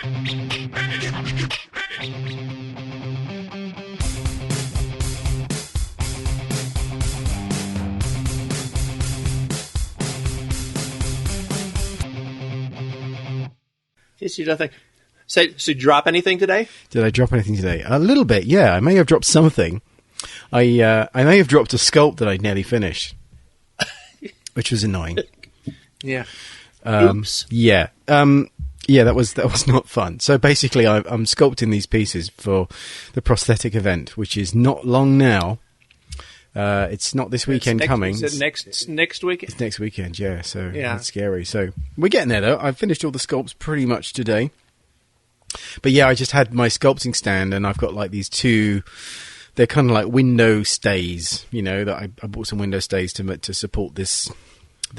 Yes, you nothing. So did you drop anything today? Did I drop anything today? A little bit, yeah. I may have dropped something. I may have dropped a sculpt that I'd nearly finished, which was annoying. Yeah. Oops. Yeah. Yeah, that was not fun. So basically, I'm sculpting these pieces for the Prosthetic Event, which is not long now. It's not this weekend coming. Is it next weekend? It's next weekend, yeah. So yeah. It's scary. So we're getting there, though. I've finished all the sculpts pretty much today. But yeah, I just had my sculpting stand, and I've got like these two. They're kind of like window stays, you know. That I bought some window stays to support this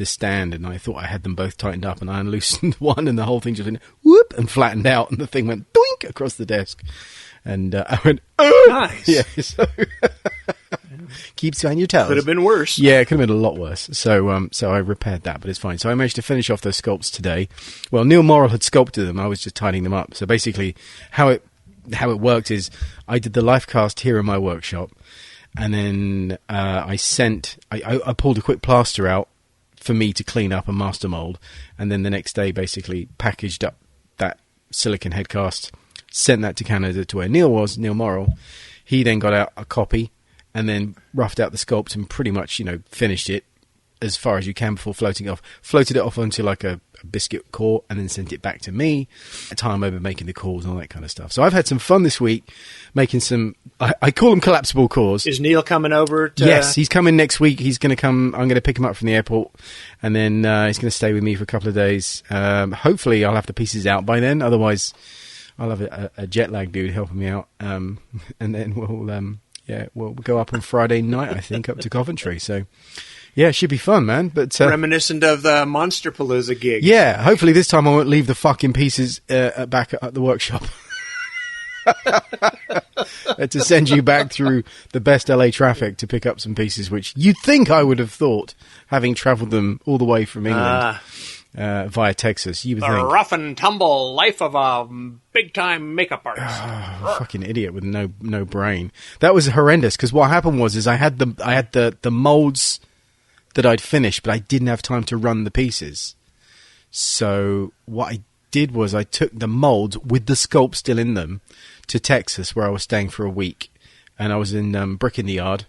stand, and I thought I had them both tightened up, and I unloosened one, and the whole thing just went whoop and flattened out, and the thing went doink across the desk, and I went, oh, nice, yeah. So keeps you on your toes. Could have been worse. Yeah, it could have been a lot worse. So I repaired that, but it's fine. So I managed to finish off those sculpts today. Well, Neil Morrill had sculpted them. I was just tidying them up. So basically, how it worked is I did the life cast here in my workshop, and then I pulled a quick plaster out for me to clean up and master mold, and then the next day basically packaged up that silicon head cast, sent that to Canada to where Neil Morrill. He then got out a copy and then roughed out the sculpt and pretty much, finished it as far as you can before floating it off. Floated it off onto like a biscuit core and then sent it back to me. Time over making the cores and all that kind of stuff. So I've had some fun this week making some, I call them collapsible cores. Is Neil coming over to... Yes, he's coming next week. He's going to come, I'm going to pick him up from the airport, and then he's going to stay with me for a couple of days. Hopefully I'll have the pieces out by then. Otherwise I'll have a jet lag dude helping me out. And then we'll go up on Friday night, I think, up to Coventry. So yeah, it should be fun, man. But reminiscent of the Monsterpalooza gig. Yeah, hopefully this time I won't leave the fucking pieces back at the workshop. To send you back through the best LA traffic to pick up some pieces, which you'd think I would have thought, having travelled them all the way from England via Texas. You would think. Rough and tumble life of a big-time makeup artist. Fucking idiot with no brain. That was horrendous, because what happened was I had the moulds that I'd finished, but I didn't have time to run the pieces. So what I did was I took the molds with the sculpt still in them to Texas, where I was staying for a week, and I was in Brick in the Yard.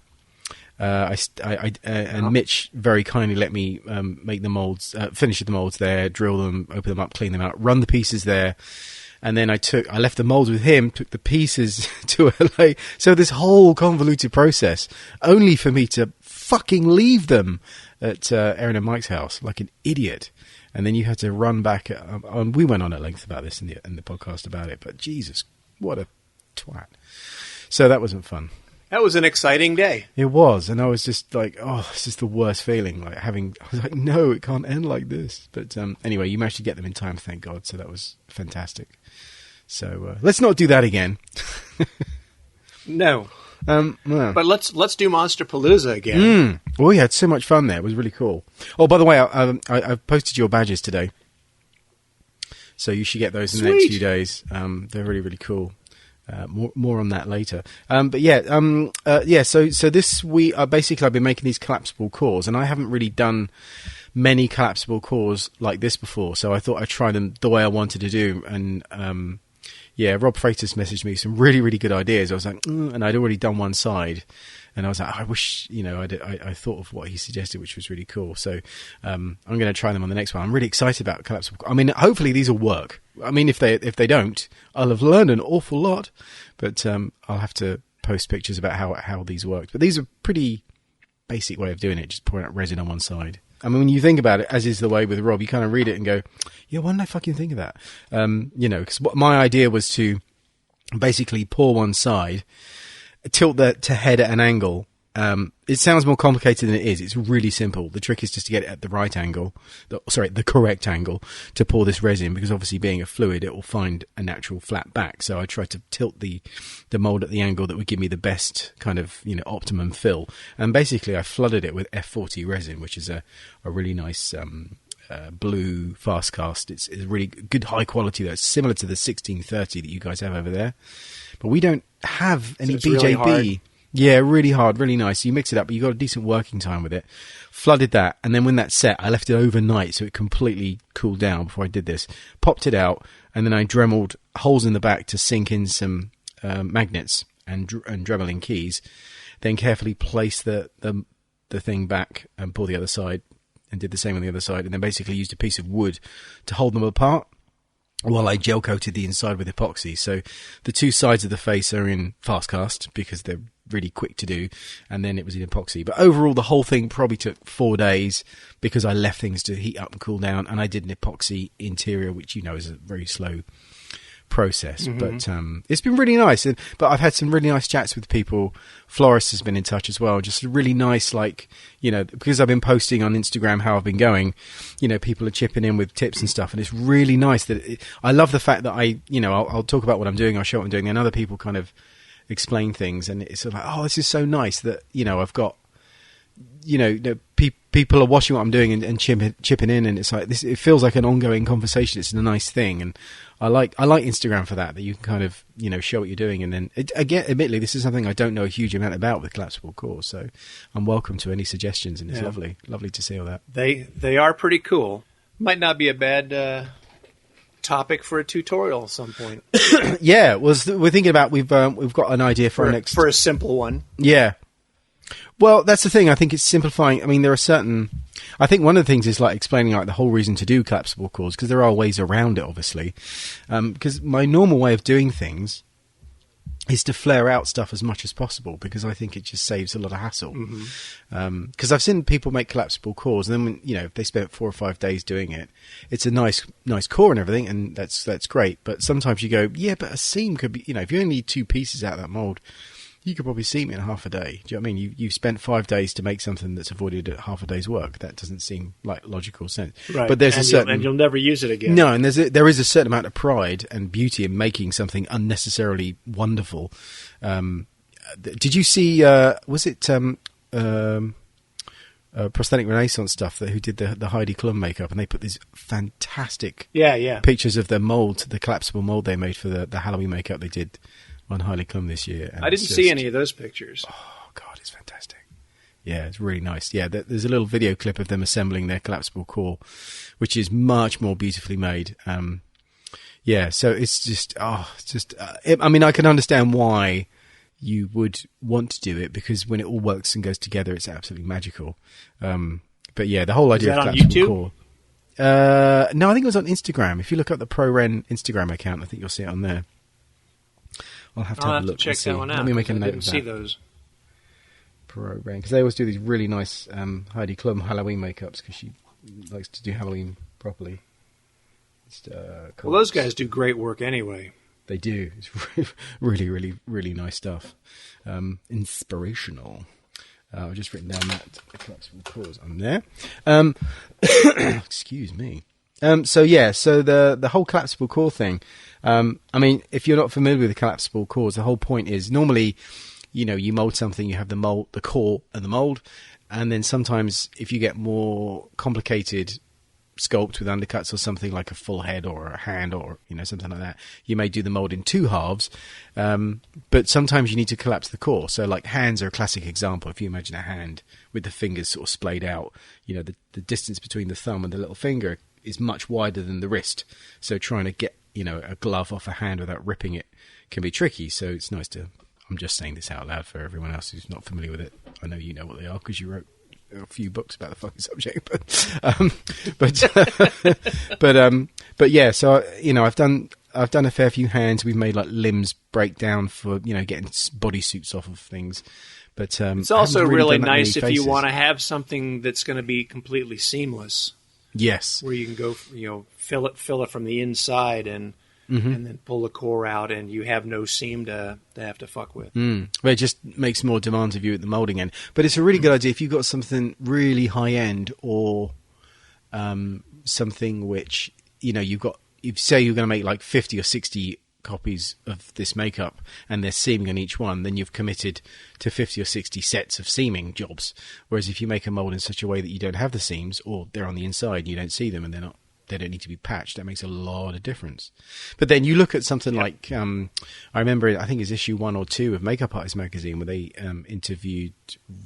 And Mitch very kindly let me make the molds, finish the molds there, drill them, open them up, clean them out, run the pieces there. And then I left the molds with him, took the pieces to LA. So this whole convoluted process, only for me to fucking leave them at Erin and Mike's house like an idiot. And then you had to run back. We went on at length about this in the podcast about it, but Jesus, what a twat. So that wasn't fun. That was an exciting day. It was, and I was just like, oh, this is the worst feeling. I was like, no, it can't end like this. But anyway, you managed to get them in time, thank God. So that was fantastic. So let's not do that again. No. No. But let's do Monsterpalooza again. Well, we had so much fun there. It was really cool. Oh, by the way, I've posted your badges today, so you should get those in the next few days. They're really, really cool. More on that later. But yeah, So this week, basically, I've been making these collapsible cores, and I haven't really done many collapsible cores like this before. So I thought I'd try them the way I wanted to do, and yeah, Rob Freitas messaged me some really, really good ideas. I was like, and I'd already done one side, and I was like, I wish, I thought of what he suggested, which was really cool. So I'm going to try them on the next one. I'm really excited about collapsible. I mean, hopefully these will work. I mean, if they don't, I'll have learned an awful lot. But I'll have to post pictures about how these work. But these are pretty basic way of doing it, just pouring out resin on one side. I mean, when you think about it, as is the way with Rob, you kind of read it and go, yeah, why didn't I fucking think of that? Because my idea was to basically pour one side, tilt that to head at an angle. It sounds more complicated than it is. It's really simple. The trick is just to get it at the right angle, the correct angle to pour this resin, because obviously being a fluid, it will find a natural flat back. So I tried to tilt the mold at the angle that would give me the best kind of, optimum fill. And basically I flooded it with F40 resin, which is a really nice, blue fast cast. It's really good, high quality though. It's similar to the 1630 that you guys have over there, but we don't have any BJB. Really hard. Yeah, really hard, really nice. You mix it up, but you got a decent working time with it. Flooded that, and then when that set, I left it overnight so it completely cooled down before I did this. Popped it out, and then I dremeled holes in the back to sink in some magnets and Dremel in keys. Then carefully place the thing back and pull the other side, and did the same on the other side, and then basically used a piece of wood to hold them apart while I gel coated the inside with epoxy. So the two sides of the face are in fast cast because they're really quick to do, and then it was in epoxy. But overall, the whole thing probably took 4 days because I left things to heat up and cool down, and I did an epoxy interior, which is a very slow process. But it's been really nice. But I've had some really nice chats with people. Florist has been in touch as well. Just really nice, because I've been posting on Instagram how I've been going, people are chipping in with tips and stuff, and it's really nice that I love the fact that I'll talk about what I'm doing, I'll show what I'm doing, and other people kind of explain things, and it's sort of like, oh, this is so nice that I've got people are watching what I'm doing and chipping in, and it's like this. It feels like an ongoing conversation. It's a nice thing, and I like Instagram for that you can kind of show what you're doing, and then again, admittedly, this is something I don't know a huge amount about with collapsible cores, so I'm welcome to any suggestions, and it's lovely to see all that. They are pretty cool. Might not be a bad topic for a tutorial at some point. Yeah, we're thinking about we've got an idea for a simple one. Yeah. Well, that's the thing. I think it's simplifying. I mean, I think one of the things is explaining the whole reason to do collapsible cores, because there are ways around it, obviously. Because my normal way of doing things is to flare out stuff as much as possible, because I think it just saves a lot of hassle. Because I've seen people make collapsible cores, and then if they spent 4 or 5 days doing it, it's a nice core and everything, and that's great. But sometimes you go, yeah, but a seam could be, if you only need 2 pieces out of that mold, you could probably seam it in half a day. Do you know what I mean? You've spent 5 days to make something that's avoided half a day's work. That doesn't seem like logical sense. Right. But there's and you'll never use it again. No, and there is a certain amount of pride and beauty in making something unnecessarily wonderful. Did you see? Was it Prosthetic Renaissance stuff who did the Heidi Klum makeup, and they put these fantastic pictures of their mold, the collapsible mold they made for the Halloween makeup they did on Heidi Klum this year. I didn't see any of those pictures. Oh God, it's fantastic. Yeah, it's really nice. Yeah, there's a little video clip of them assembling their collapsible core, which is much more beautifully made. So it's just, I mean, I can understand why you would want to do it, because when it all works and goes together, it's absolutely magical. But yeah, the whole idea of collapsible core. No, I think it was on Instagram. If you look up the ProRen Instagram account, I think you'll see it on there. I'll have to look. Check that one out. Let me make a note of that. I didn't see those. ProRen, because they always do these really nice Heidi Klum Halloween makeups, because she likes to do Halloween properly. Well, those guys do great work anyway. They do. It's really, really, really nice stuff. Inspirational. I've just written down that collapsible cores on there. Excuse me. So the whole collapsible core thing. I mean, if you're not familiar with the collapsible cores, the whole point is normally, you mold something, you have the core and the mold, and then sometimes if you get more complicated sculpt with undercuts or something like a full head or a hand or something like that, you may do the mold in 2 halves. But sometimes you need to collapse the core. So like hands are a classic example. If you imagine a hand with the fingers sort of splayed out, the distance between the thumb and the little finger is much wider than the wrist. So trying to get a glove off a hand without ripping it can be tricky. So it's nice to. I'm just saying this out loud for everyone else who's not familiar with it. I know you know what they are because you wrote a few books about the fucking subject. But yeah. So I've done a fair few hands. We've made like limbs break down for getting bodysuits off of things. But it's also really nice if you want to have something that's going to be completely seamless. Yes, where you can go, fill it from the inside and then pull the core out, and you have no seam to have to fuck with. But it just makes more demands of you at the molding end. But it's a really good idea if you've got something really high end or something which you say you're going to make like 50 or 60 copies of this makeup and there's seaming on each one, then you've committed to 50 or 60 sets of seaming jobs. Whereas if you make a mold in such a way that you don't have the seams, or they're on the inside, you don't see them and they don't need to be patched, that makes a lot of difference. But then you look at something like, I remember, I think it's issue 1 or 2 of Makeup Artist magazine, where they interviewed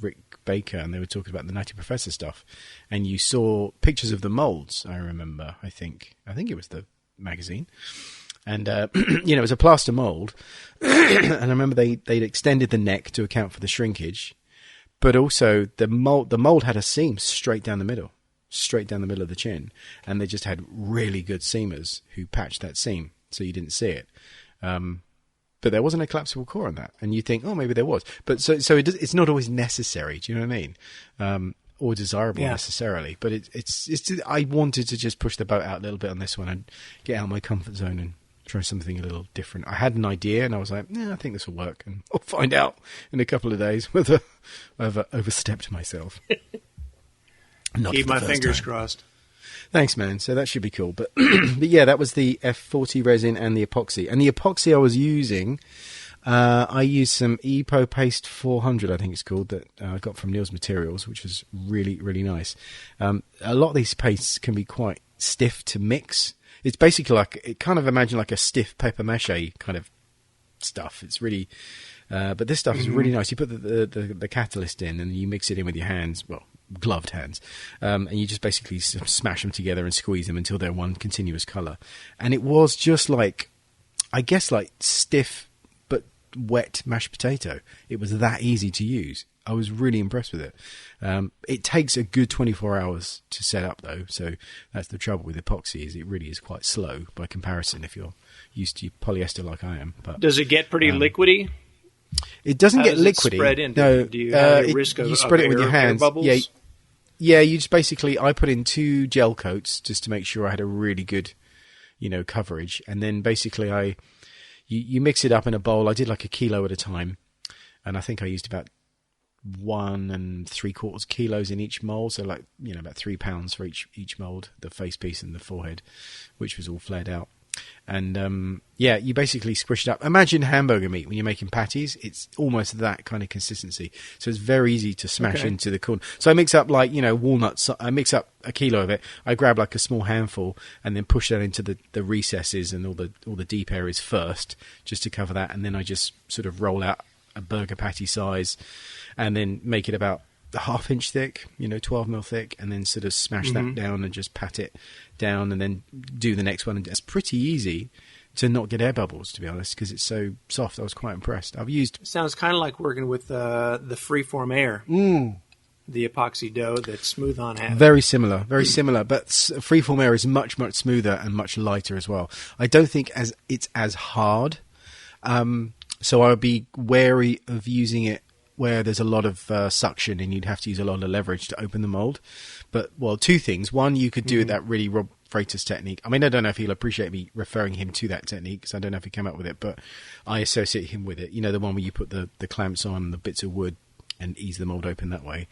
Rick Baker, and they were talking about the Nutty Professor stuff, and you saw pictures of the molds. I remember, I think it was the magazine. And, it was a plaster mould. And I remember they'd extended the neck to account for the shrinkage. But also the mould had a seam straight down the middle of the chin. And they just had really good seamers who patched that seam, so you didn't see it. But there wasn't a collapsible core on that. And you think, oh, maybe there was. But so it's not always necessary. Do you know what I mean? Or desirable necessarily. But it's I wanted to just push the boat out a little bit on this one and get out of my comfort zone and try something a little different. I had an idea and I was like, I think this will work, and I'll find out in a couple of days whether I've overstepped myself. Keep my fingers crossed. Thanks, man. So that should be cool. But yeah, that was the F40 resin and the epoxy. And the epoxy I was using, I used some Epo Paste 400, I think it's called, that I got from Neil's Materials, which was really, really nice. A lot of these pastes can be quite stiff to mix. It's basically imagine like a stiff paper mache kind of stuff. It's really, but this stuff is really nice. You put the catalyst in and you mix it in with your hands, well, gloved hands, and you just basically smash them together and squeeze them until they're one continuous colour. And it was just like, I guess, like stiff but wet mashed potato. It was that easy to use. I was really impressed with it. It takes a good 24 hours to set up, though, so that's the trouble with epoxy, is it really is quite slow by comparison if you're used to polyester like I am. But does it get pretty liquidy? It doesn't get liquidy. Spread in? No, do you have a risk of you spread it with your hands. Bubbles? Yeah. You just basically, I put in 2 gel coats just to make sure I had a really good, coverage, and then basically you mix it up in a bowl. I did like a kilo at a time, and I think I used about 1 3/4 kilos in each mold, so like about 3 pounds for each mold, the face piece and the forehead, which was all flared out. And you basically squish it up. Imagine hamburger meat when you're making patties. It's almost that kind of consistency, so it's very easy to smash into the corn. So I mix up like walnuts. I mix up a kilo of it. I grab like a small handful and then push that into the recesses and all the deep areas first, just to cover that, and then I just sort of roll out a burger patty size, and then make it about a 1/2 inch thick, 12 mil thick, and then sort of smash that down and just pat it down, and then do the next one. And it's pretty easy to not get air bubbles, to be honest, because it's so soft. I was quite impressed. I've used... Sounds kind of like working with the freeform air. The epoxy dough that's smooth on half. Very similar, but freeform air is much, much smoother and much lighter as well. I don't think it's as hard. So I would be wary of using it where there's a lot of suction and you'd have to use a lot of leverage to open the mold. But, 2 things. One, you could do it that really Rob Freitas technique. I mean, I don't know if he'll appreciate me referring him to that technique, because I don't know if he came up with it, but I associate him with it. The one where you put the clamps on the bits of wood and ease the mold open that way.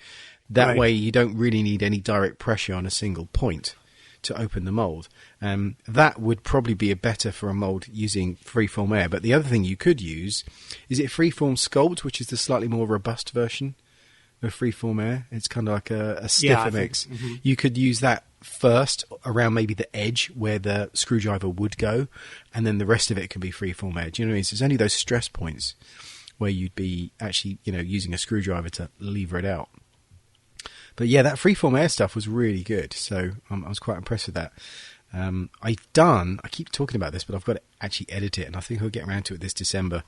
That way you don't really need any direct pressure on a single point to open the mold. That would probably be better for a mold using freeform air. But the other thing you could use is freeform sculpt, which is the slightly more robust version of freeform air. It's kind of like a stiffer mix. You could use that first around maybe the edge where the screwdriver would go, and then the rest of it can be freeform air. Do you know what I mean? So there's only those stress points where you'd be actually using a screwdriver to lever it out. But yeah, that freeform air stuff was really good, so I was quite impressed with that. I keep talking about this, but I've got to actually edit it, and I think I'll get around to it this December.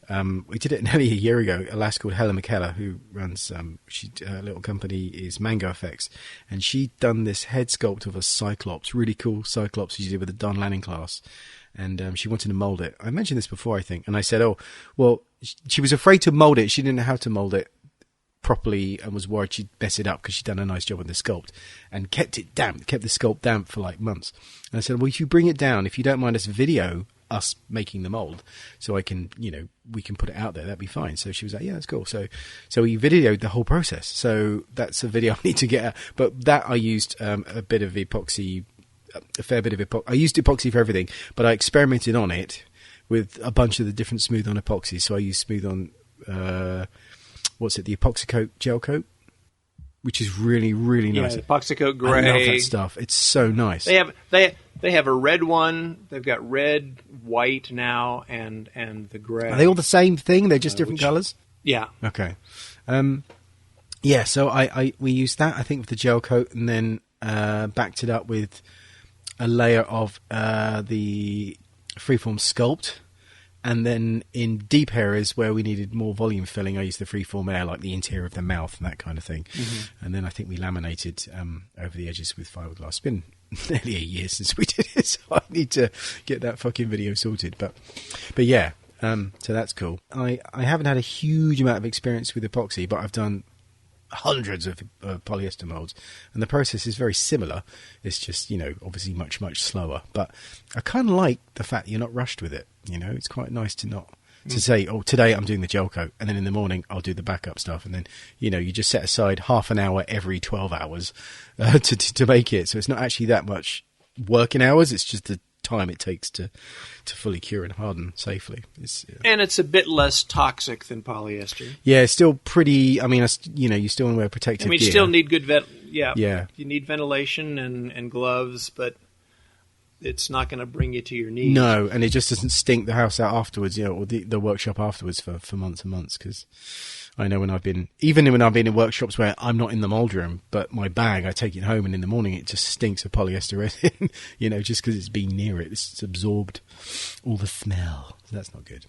We did it nearly a year ago. A lass called Helen McKellar, who runs her little company is Mango Effects, and she'd done this head sculpt of a Cyclops, really cool Cyclops she did with the Don Lanning class, and she wanted to mould it. I mentioned this before, I think, and I said, she was afraid to mould it. She didn't know how to mould it properly and was worried she'd mess it up because she'd done a nice job with the sculpt and kept it damp, kept the sculpt damp for like months. And I said, if you bring it down, if you don't mind us video us making the mold, so I can, we can put it out there, that'd be fine. So she was like, yeah, that's cool. So we videoed the whole process. So that's a video I need to get out. But that I used a bit of epoxy, a fair bit of epoxy. I used epoxy for everything, but I experimented on it with a bunch of the different smooth on epoxy. So I use smooth on, the epoxy coat, gel coat, which is really, really nice. Yeah, epoxy coat gray. I love that stuff. It's so nice. They have a red one. They've got red, white now, and the gray. Are they all the same thing? They're just different colours? Yeah. Okay. So we used that, I think, with the gel coat, and then backed it up with a layer of the freeform sculpt, and then in deep areas where we needed more volume filling, I used the freeform air, like the interior of the mouth and that kind of thing. And then I think we laminated over the edges with fiberglass. It's been nearly a year since we did it, so I need to get that fucking video sorted. But yeah, so that's cool. I haven't had a huge amount of experience with epoxy, but I've done hundreds of polyester molds, and the process is very similar. It's just, obviously much, much slower, but I kind of like the fact you're not rushed with it. It's quite nice to say, oh, today I'm doing the gel coat, and then in the morning I'll do the backup stuff, and then you just set aside half an hour every 12 hours to make it. So it's not actually that much working hours, it's just the time it takes to fully cure and harden safely. And it's a bit less toxic than polyester. Yeah, it's still pretty. I mean, you still want to wear protective gear. You still need good Yeah. You need ventilation and gloves, but it's not going to bring you to your knees. No, and it just doesn't stink the house out afterwards, or the workshop afterwards for months and months. Because I know when I've been in workshops where I'm not in the mould room, but my bag, I take it home, and in the morning it just stinks of polyester resin, just because it's been near it. It's absorbed all the smell. So that's not good.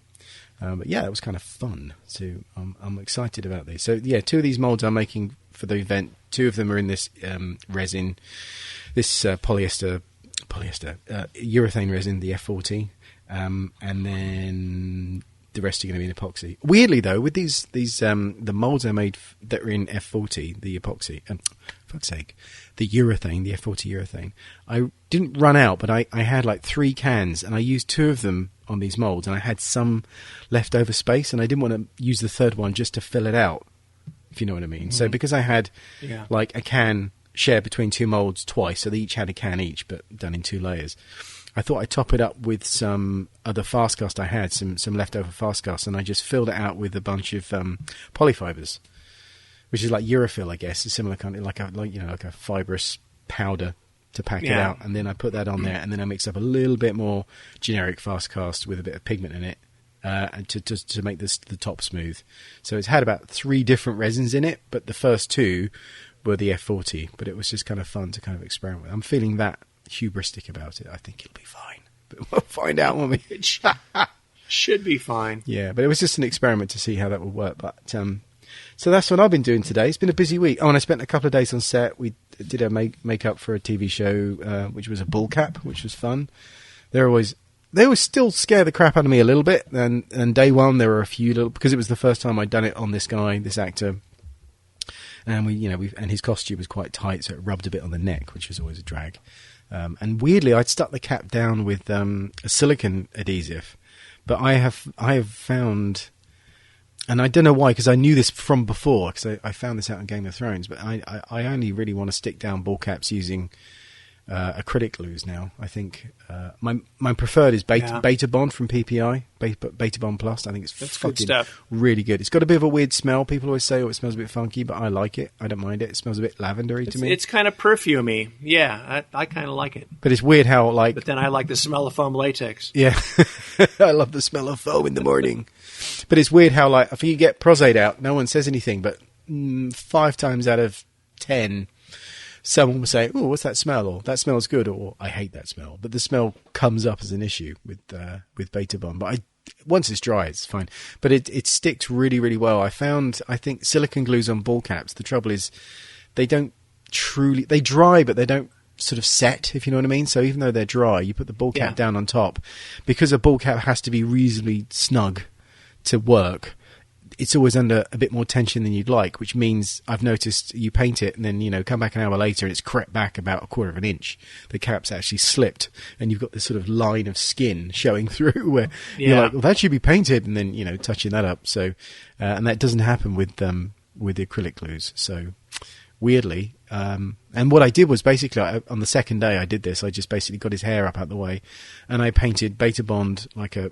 But yeah, it was kind of fun. So I'm excited about these. So yeah, 2 of these moulds I'm making for the event. 2 of them are in this resin, this polyester urethane resin, the F40, and then the rest are going to be in epoxy. Weirdly though, with these the molds I made that are in F40, the epoxy, fuck's sake, the urethane, the F40 urethane, I didn't run out, but I had like 3 cans, and I used 2 of them on these molds, and I had some leftover space, and I didn't want to use the third one just to fill it out, if you know what I mean. So because I had like a can shared between 2 molds twice, so they each had a can each, but done in 2 layers, I thought I'd top it up with some other fast cast I had, some leftover fast cast, and I just filled it out with a bunch of polyfibers, which is like Urafil, I guess. It's similar kind of like a fibrous powder to pack it out, and then I put that on there, and then I mixed up a little bit more generic fast cast with a bit of pigment in it, and to make the top smooth. So it's had about 3 different resins in it, but the first 2 were the F40, but it was just kind of fun to kind of experiment with. I'm feeling that hubristic about it. I think it'll be fine, but we'll find out when we... It should be fine. Yeah, but it was just an experiment to see how that would work. But so that's what I've been doing today. It's been a busy week. Oh, and I spent a couple of days on set. We did a make-up for a TV show, which was a bull cap, which was fun. They always still scare the crap out of me a little bit. And day one, there were a few little... Because it was the first time I'd done it on this guy, this actor. And and his costume was quite tight, so it rubbed a bit on the neck, which was always a drag. And weirdly, I'd stuck the cap down with a silicone adhesive, but I have found, and I don't know why, because I knew this from before, because I found this out in Game of Thrones, but I only really want to stick down ball caps using acrylic glues now. I think my preferred is Beta Bond from PPI, Beta Bond Plus. I think it's fucking good stuff. Really good. It's got a bit of a weird smell. People always say, oh, it smells a bit funky, but I like it. I don't mind it. It smells a bit lavendery to me. It's kind of perfumey. Yeah, I kind of like it. But it's weird how But then I like the smell of foam latex. Yeah, I love the smell of foam in the morning. But it's weird how if you get prostate out, no one says anything, but 5 times out of 10... someone will say, oh, what's that smell? Or that smells good, or I hate that smell. But the smell comes up as an issue with Beta Bond. But once it's dry, it's fine. But it sticks really, really well. I think silicone glues on ball caps, the trouble is they dry, but they don't sort of set, if you know what I mean. So even though they're dry, you put the ball cap down on top. Because a ball cap has to be reasonably snug to work, it's always under a bit more tension than you'd like, which means I've noticed you paint it and then, come back an hour later and it's crept back about 1/4 of an inch. The cap's actually slipped and you've got this sort of line of skin showing through where you're like, well, that should be painted, and then, touching that up. So, and that doesn't happen with the acrylic glues. So weirdly, and what I did was basically on the second day I did this, I just basically got his hair up out the way and I painted Beta Bond like a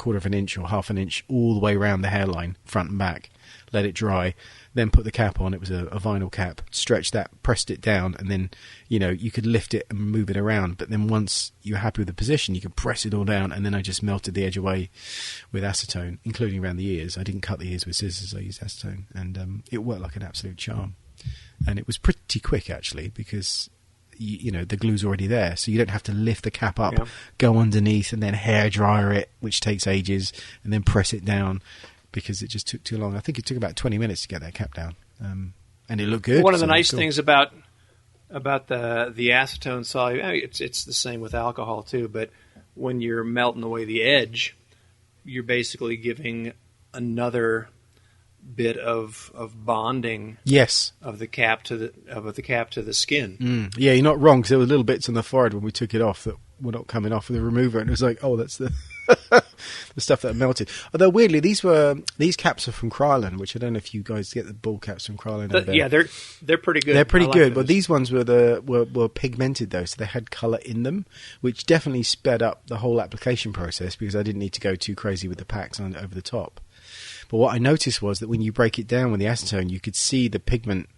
quarter of an inch or half an inch all the way around the hairline, front and back, let it dry, then put the cap on. It was a vinyl cap, stretched that, pressed it down, and then, you could lift it and move it around. But then once you're happy with the position, you could press it all down, and then I just melted the edge away with acetone, including around the ears. I didn't cut the ears with scissors, I used acetone, and it worked like an absolute charm. And it was pretty quick, actually, because the glue's already there, so you don't have to lift the cap up, go underneath, and then hair dryer it, which takes ages, and then press it down, because it just took too long. I think it took about 20 minutes to get that cap down, and it looked good. One of the nice things about the acetone solid, it's the same with alcohol too, but when you're melting away the edge, you're basically giving another bit of bonding, of the cap to the skin. Yeah, you're not wrong, because there were little bits on the forehead when we took it off that were not coming off with the remover, and it was like, oh, that's the the stuff that melted. Although weirdly, these caps are from Krylon, which I don't know if you guys get the ball caps from Krylon. Yeah, they're pretty good. They're pretty good, but these ones were pigmented though, so they had colour in them, which definitely sped up the whole application process, because I didn't need to go too crazy with the packs on over the top. But what I noticed was that when you break it down with the acetone, you could see the pigment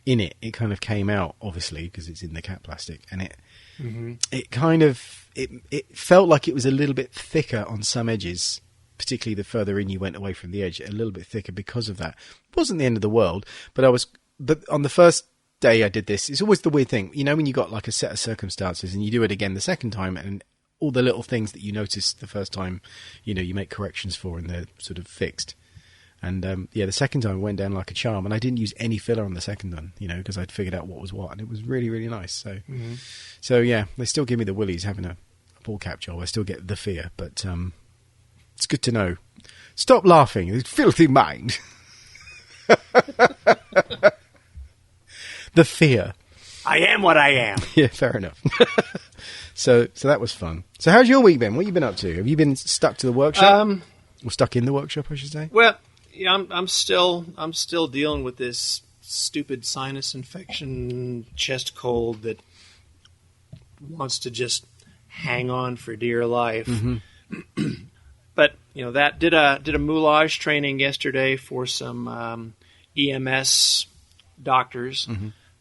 in it. It kind of came out, obviously, because it's in the cap plastic, and it kind of it felt like it was a little bit thicker on some edges, particularly the further in you went away from the edge, a little bit thicker because of that. It wasn't the end of the world, but on the first day I did this, it's always the weird thing, when you got like a set of circumstances and you do it again the second time, and all the little things that you noticed the first time, you make corrections for, and they're sort of fixed. And the second time it went down like a charm, and I didn't use any filler on the second one, because I'd figured out what was what, and it was really, really nice. So yeah, they still give me the willies having a ball cap job. I still get the fear, but it's good to know. Stop laughing, you filthy mind. The fear. I am what I am. Yeah, fair enough. So that was fun. So how's your week been? What have you been up to? Have you been stuck to the workshop? Or stuck in the workshop, I should say? Well, yeah, I'm still dealing with this stupid sinus infection, chest cold that wants to just hang on for dear life. But that did a moulage training yesterday for some EMS doctors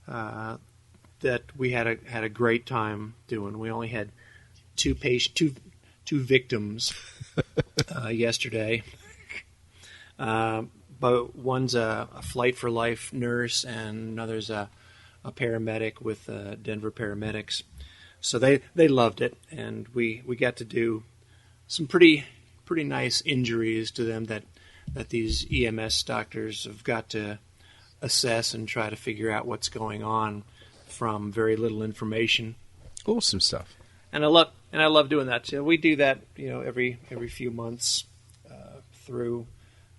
that we had a great time doing. We only had two victims yesterday. But one's a Flight for Life nurse, and another's a paramedic with Denver paramedics. So they loved it, and we got to do some pretty nice injuries to them that these EMS doctors have got to assess and try to figure out what's going on from very little information. Awesome stuff. And I love doing that too. We do that, every few months through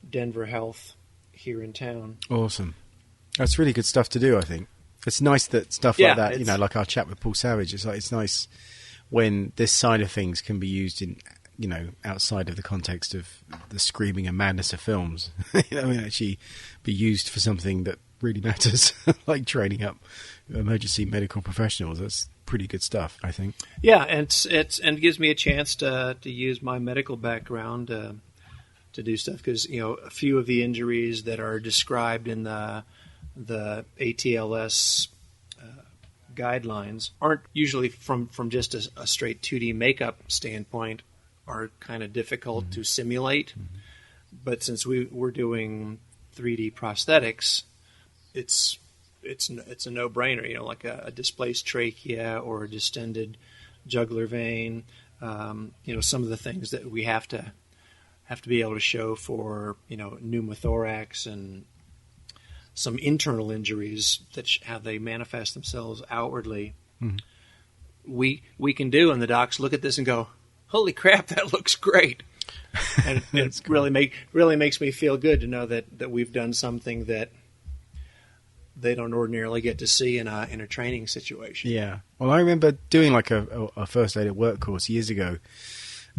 Denver Health here in town. Awesome. That's really good stuff to do, I think. It's nice that stuff like that, like our chat with Paul Savage, it's nice when this side of things can be used in, outside of the context of the screaming and madness of films, and actually be used for something that really matters, like training up emergency medical professionals. That's pretty good stuff, I think. Yeah, and it gives me a chance to use my medical background to do stuff, because a few of the injuries that are described in the ATLS guidelines aren't usually from just a straight 2D makeup standpoint, are kind of difficult to simulate. But since we're doing 3D prosthetics, it's a no-brainer, like a displaced trachea or a distended jugular vein, some of the things that we have to be able to show for, pneumothorax and some internal injuries that how they manifest themselves outwardly. We can do, and the docs look at this and go, "Holy crap, that looks great!" And it cool. really makes me feel good to know that we've done something that they don't ordinarily get to see in a training situation. Yeah. Well, I remember doing like a first aid at work course years ago,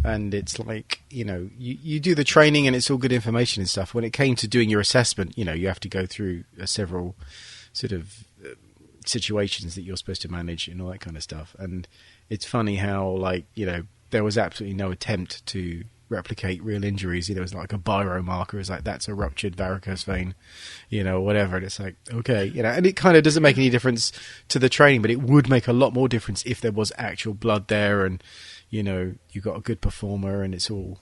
and it's like, you do the training and it's all good information and stuff. When it came to doing your assessment, you have to go through several sort of situations that you're supposed to manage and all that kind of stuff. And it's funny how, there was absolutely no attempt to replicate real injuries. It's like a biro marker. It's like, that's a ruptured varicose vein, whatever. And it's like, okay, and it kind of doesn't make any difference to the training, but it would make a lot more difference if there was actual blood there and, you got a good performer and it's all,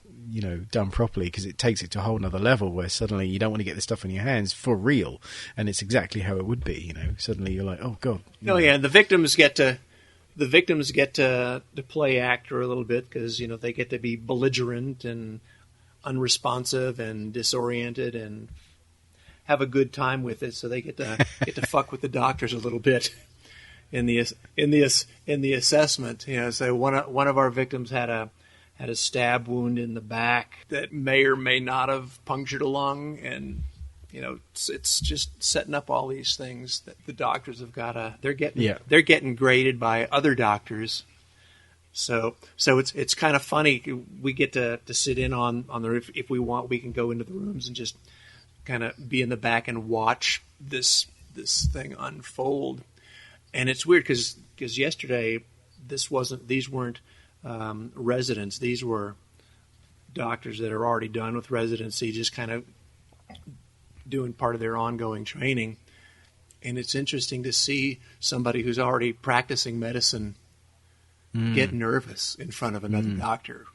done properly, because it takes it to a whole nother level where suddenly you don't want to get this stuff in your hands for real. And it's exactly how it would be, suddenly you're like, oh God. Oh yeah. The victims get to play actor a little bit because, they get to be belligerent and unresponsive and disoriented and have a good time with it. So they get to fuck with the doctors a little bit in the assessment. So one of our victims had a stab wound in the back that may or may not have punctured a lung, and it's just setting up all these things that the doctors have got to. They're getting graded by other doctors. So it's kind of funny. We get to sit in on the, if we want, we can go into the rooms and just kind of be in the back and watch this thing unfold. And it's weird because yesterday these weren't residents. These were doctors that are already done with residency, just kind of doing part of their ongoing training. And it's interesting to see somebody who's already practicing medicine get nervous in front of another doctor.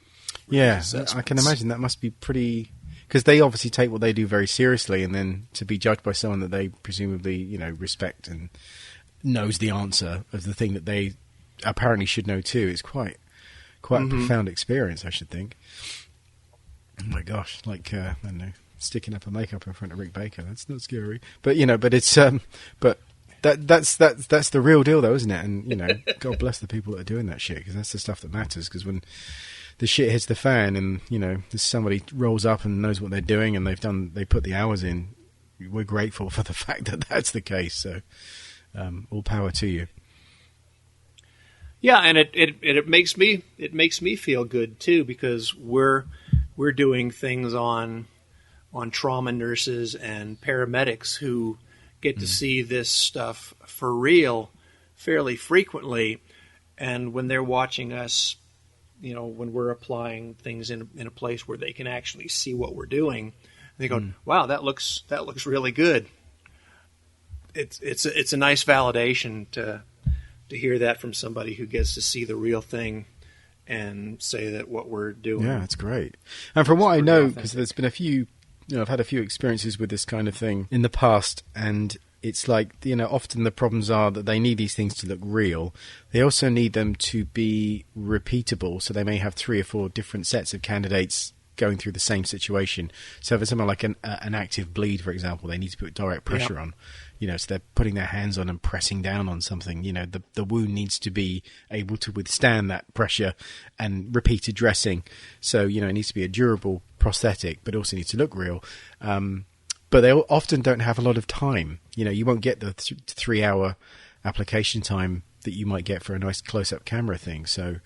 Yeah, I can imagine that must be pretty, because they obviously take what they do very seriously, and then to be judged by someone that they presumably respect and knows the answer of the thing that they apparently should know too, is quite a profound experience, I should think. Oh my gosh, like I don't know, sticking up a makeup in front of Rick Baker, that's not scary, but but it's but that's the real deal though, isn't it? And God bless the people that are doing that shit, because that's the stuff that matters. Because when the shit hits the fan and somebody rolls up and knows what they're doing and they put the hours in, we're grateful for the fact that that's the case. So all power to you. Yeah, and it makes me feel good too, because we're doing things on trauma nurses and paramedics who get to see this stuff for real fairly frequently, and when they're watching us, when we're applying things in a place where they can actually see what we're doing, they go, "Wow, that looks really good." It's a nice validation to hear that from somebody who gets to see the real thing and say that what we're doing. Yeah, it's great. And from what I know, because there's been a few, I've had a few experiences with this kind of thing in the past, and it's like, often the problems are that they need these things to look real. They also need them to be repeatable, so they may have 3 or 4 different sets of candidates going through the same situation. So for something like an active bleed, for example, they need to put direct pressure on. So they're putting their hands on and pressing down on something. The wound needs to be able to withstand that pressure and repeated dressing. So, it needs to be a durable prosthetic, but also needs to look real. But they often don't have a lot of time. You won't get the 3-hour application time that you might get for a nice close-up camera thing. So,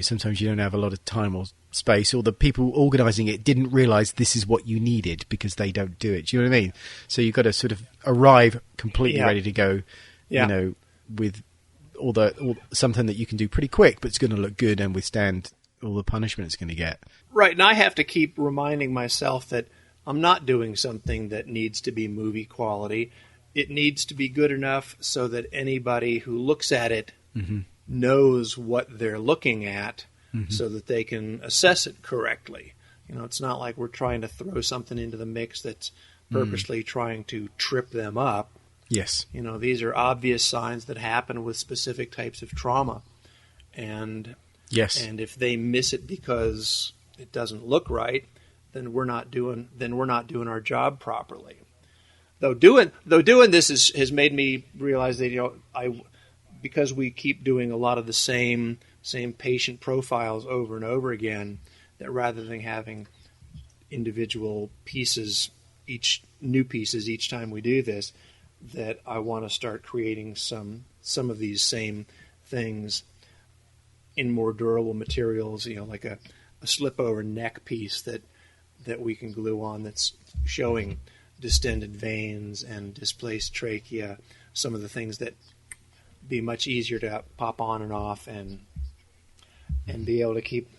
sometimes you don't have a lot of time or space, or the people organising it didn't realise this is what you needed because they don't do it. Do you know what I mean? So you've got to sort of arrive completely ready to go, with all something that you can do pretty quick, but it's going to look good and withstand all the punishment it's going to get. Right, and I have to keep reminding myself that I'm not doing something that needs to be movie quality. It needs to be good enough so that anybody who looks at it knows what they're looking at, so that they can assess it correctly. It's not like we're trying to throw something into the mix that's purposely trying to trip them up. Yes. These are obvious signs that happen with specific types of trauma. And yes. And if they miss it because it doesn't look right, then we're not doing our job properly. Though doing this has made me realize that because we keep doing a lot of the same patient profiles over and over again, that rather than having individual pieces, each time we do this, that I want to start creating some of these same things in more durable materials, like a slip over neck piece that we can glue on, that's showing distended veins and displaced trachea, some of the things that be much easier to pop on and off and be able to keep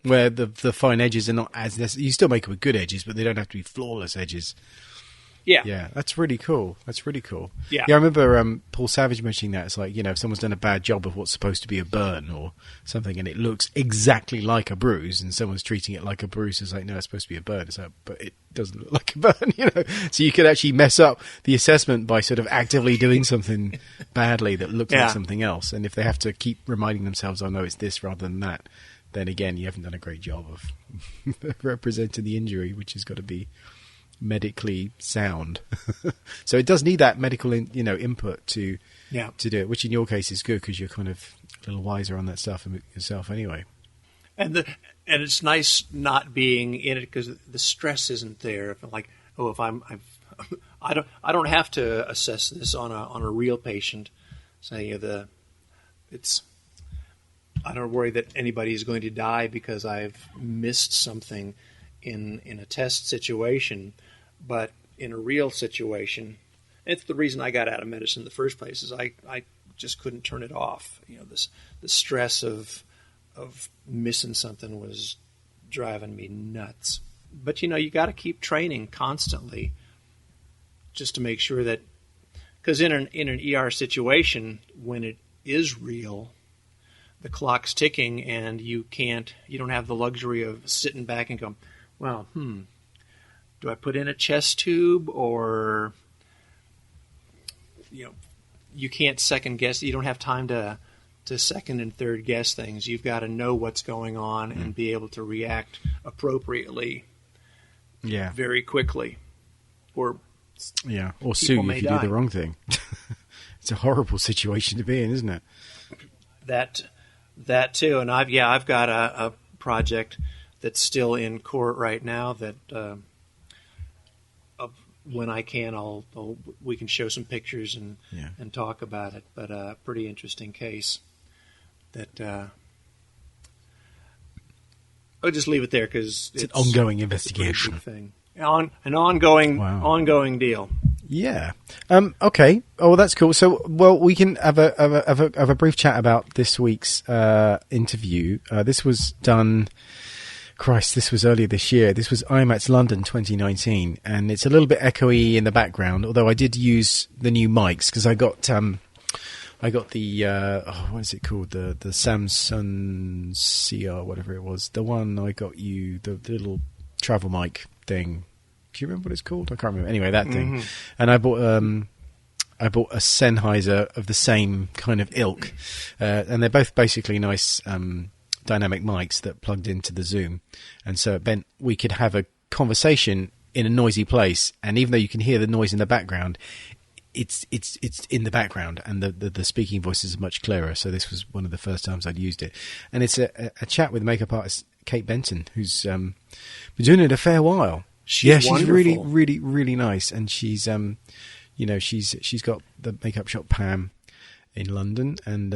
Where the fine edges are not as necessary. You still make it with good edges, but they don't have to be flawless edges. Yeah, that's really cool. Yeah, I remember Paul Savage mentioning that. It's like, if someone's done a bad job of what's supposed to be a burn or something, and it looks exactly like a bruise, and someone's treating it like a bruise, it's like, no, it's supposed to be a burn. It's like, but it doesn't look like a burn, So you could actually mess up the assessment by sort of actively doing something badly that looks like something else. And if they have to keep reminding themselves, oh no, it's this rather than that, then again, you haven't done a great job of representing the injury, which has got to be medically sound. So it does need that medical input to do it, which in your case is good because you're kind of a little wiser on that stuff yourself anyway. And it's nice not being in it because the stress isn't there. If I don't have to assess this on a real patient. I don't worry that anybody is going to die because I've missed something in a test situation. But in a real situation, it's the reason I got out of medicine in the first place, is I just couldn't turn it off. The stress of missing something was driving me nuts. But you got to keep training constantly just to make sure that, because in an ER situation, when it is real, the clock's ticking and you don't have the luxury of sitting back and going, well, do I put in a chest tube, or you can't second guess. You don't have time to second and third guess things. You've got to know what's going on and be able to react appropriately. Yeah. Very quickly. Or sue you if you do the wrong thing. It's a horrible situation to be in, isn't it? That too. And I've got a project that's still in court right now that when I can, we can show some pictures and talk about it. But a pretty interesting case that I'll just leave it there because it's an ongoing investigation. Thing. An ongoing deal. Yeah. Okay. Oh, well, that's cool. So, we can have a brief chat about this week's interview. This was done. Christ, this was earlier this year. This was IMATS London 2019, and it's a little bit echoey in the background. Although I did use the new mics because I got the what is it called, the Samsung CR, whatever it was. The one I got you, the little travel mic thing. Do you remember what it's called? I can't remember. Anyway, that thing. And I bought a Sennheiser of the same kind of ilk, and they're both basically nice dynamic mics that plugged into the Zoom, and so it meant we could have a conversation in a noisy place, and even though you can hear the noise in the background, it's in the background, and the speaking voices are much clearer. So this was one of the first times I'd used it, and it's a chat with makeup artist Kate Benton, who's been doing it a fair while. She's really, really, really nice, and she's she's got the makeup shop Pam in London, and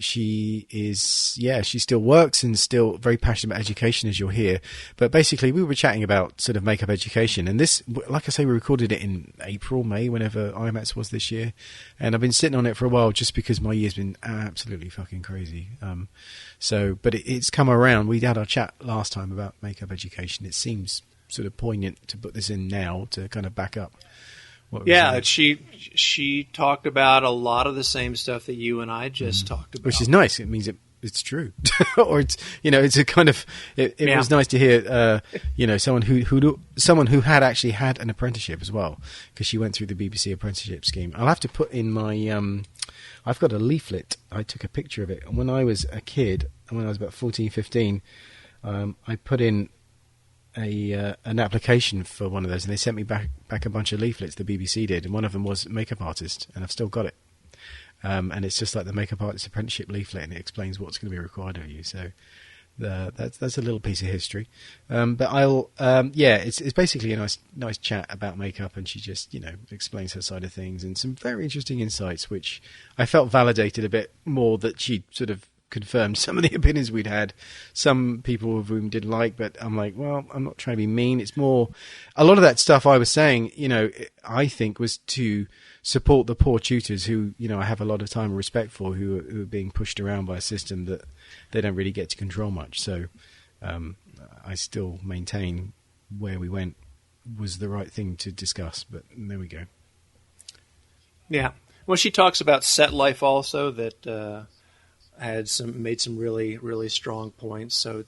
she still works and still very passionate about education, as you'll hear. But basically, we were chatting about sort of makeup education, and this, like I say, we recorded it in April, May, whenever IMATS was this year, and I've been sitting on it for a while just because my year's been absolutely fucking crazy. But it's come around. We had our chat last time about makeup education. It seems sort of poignant to put this in now to kind of back up. She talked about a lot of the same stuff that you and I just talked about, which is nice. It means it's true, or it's it's a kind of it was nice to hear someone who had actually had an apprenticeship as well, because she went through the BBC apprenticeship scheme. I'll have to put in my I've got a leaflet. I took a picture of it when I was a kid, when I was about 14, 15. I put in an application for one of those, and they sent me back a bunch of leaflets. The BBC did, and one of them was makeup artist, and I've still got it. And it's just like the makeup artist apprenticeship leaflet, and it explains what's going to be required of you. So that's a little piece of history. But I'll it's basically a nice chat about makeup, and she just explains her side of things and some very interesting insights, which I felt validated a bit more that she sort of confirmed some of the opinions we'd had. Some people of whom didn't like, but I'm like, well, I'm not trying to be mean. It's more, a lot of that stuff I was saying, I think was to support the poor tutors who, I have a lot of time and respect for, who are being pushed around by a system that they don't really get to control much. So I still maintain where we went was the right thing to discuss, but there we go. Yeah. Well, she talks about set life also, that made some really, really strong points. So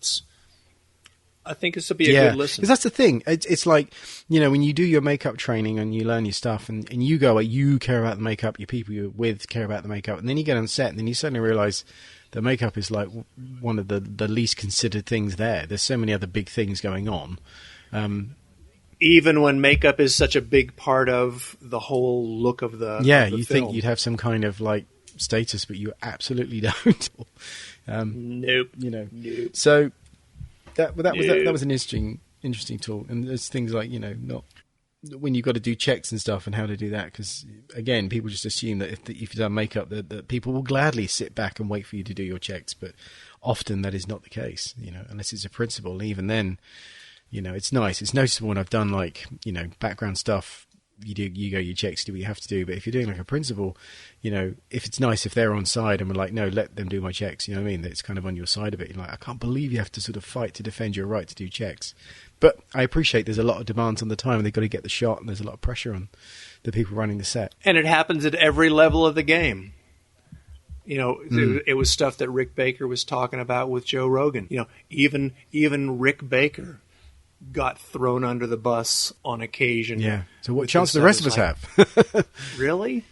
I think this will be a good listen. Because that's the thing. It's like, when you do your makeup training and you learn your stuff and you go, you care about the makeup, your people you're with care about the makeup, and then you get on set and then you suddenly realize that makeup is like one of the least considered things there. There's so many other big things going on. Even when makeup is such a big part of the whole look of the you film. think you'd have some kind of like status, but you absolutely don't. Nope. Nope. So that was an interesting talk. And there's things like not when you've got to do checks and stuff and how to do that, because again, people just assume that if you've done makeup, that people will gladly sit back and wait for you to do your checks, but often that is not the case. Unless it's a principle. And even then, it's nice. It's noticeable when I've done background stuff. You checks, do what you have to do. But if you're doing like a principal, if it's nice if they're on side and we're like, no, let them do my checks. You know what I mean? It's kind of on your side of it. You're like, I can't believe you have to sort of fight to defend your right to do checks. But I appreciate there's a lot of demands on the time and they've got to get the shot and there's a lot of pressure on the people running the set. And it happens at every level of the game. It was stuff that Rick Baker was talking about with Joe Rogan. Even Rick Baker got thrown under the bus on occasion. Yeah. So what chance do the rest of us have? Really?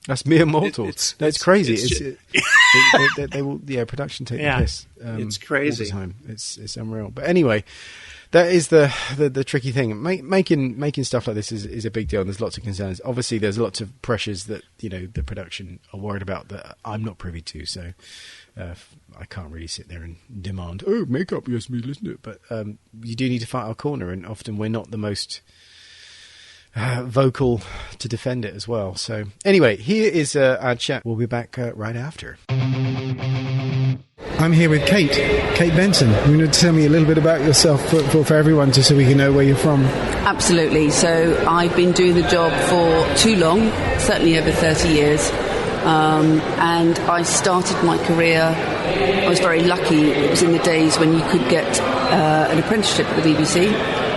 That's mere mortal. It's crazy. They will. Yeah, production take the piss. It's crazy. All the time. It's unreal. But anyway, that is the tricky thing. Making stuff like this is a big deal. And there's lots of concerns. Obviously, there's lots of pressures that the production are worried about that I'm not privy to. So. I can't really sit there and demand, makeup, yes, me, listen to it. But you do need to fight our corner, and often we're not the most vocal to defend it as well. So anyway, here is our chat. We'll be back right after. I'm here with Kate Benton. You want to tell me a little bit about yourself for everyone, just so we can know where you're from? Absolutely. So I've been doing the job for too long, certainly over 30 years. And I started my career, I was very lucky, it was in the days when you could get an apprenticeship at the BBC.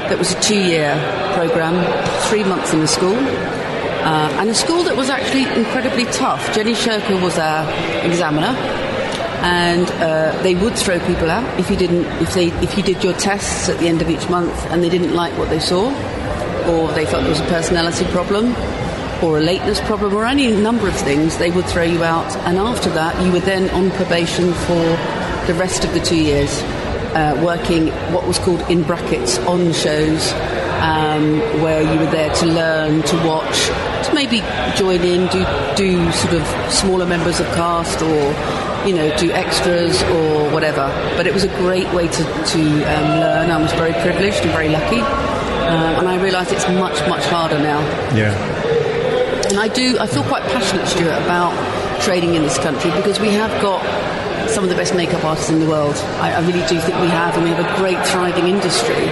That was a 2-year programme, 3 months in a school, and a school that was actually incredibly tough. Jenny Shirker was our examiner, and they would throw people out if you did your tests at the end of each month and they didn't like what they saw, or they felt there was a personality problem, or a lateness problem, or any number of things. They would throw you out, and after that you were then on probation for the rest of the 2 years, working what was called, in brackets, on shows, where you were there to learn, to watch, to maybe join in, do sort of smaller members of cast, or do extras or whatever. But it was a great way to learn. I was very privileged and very lucky, and I realise it's much, much harder now. Yeah. And I feel quite passionate, Stuart, about trading in this country, because we have got some of the best makeup artists in the world. I really do think we have, and we have a great thriving industry.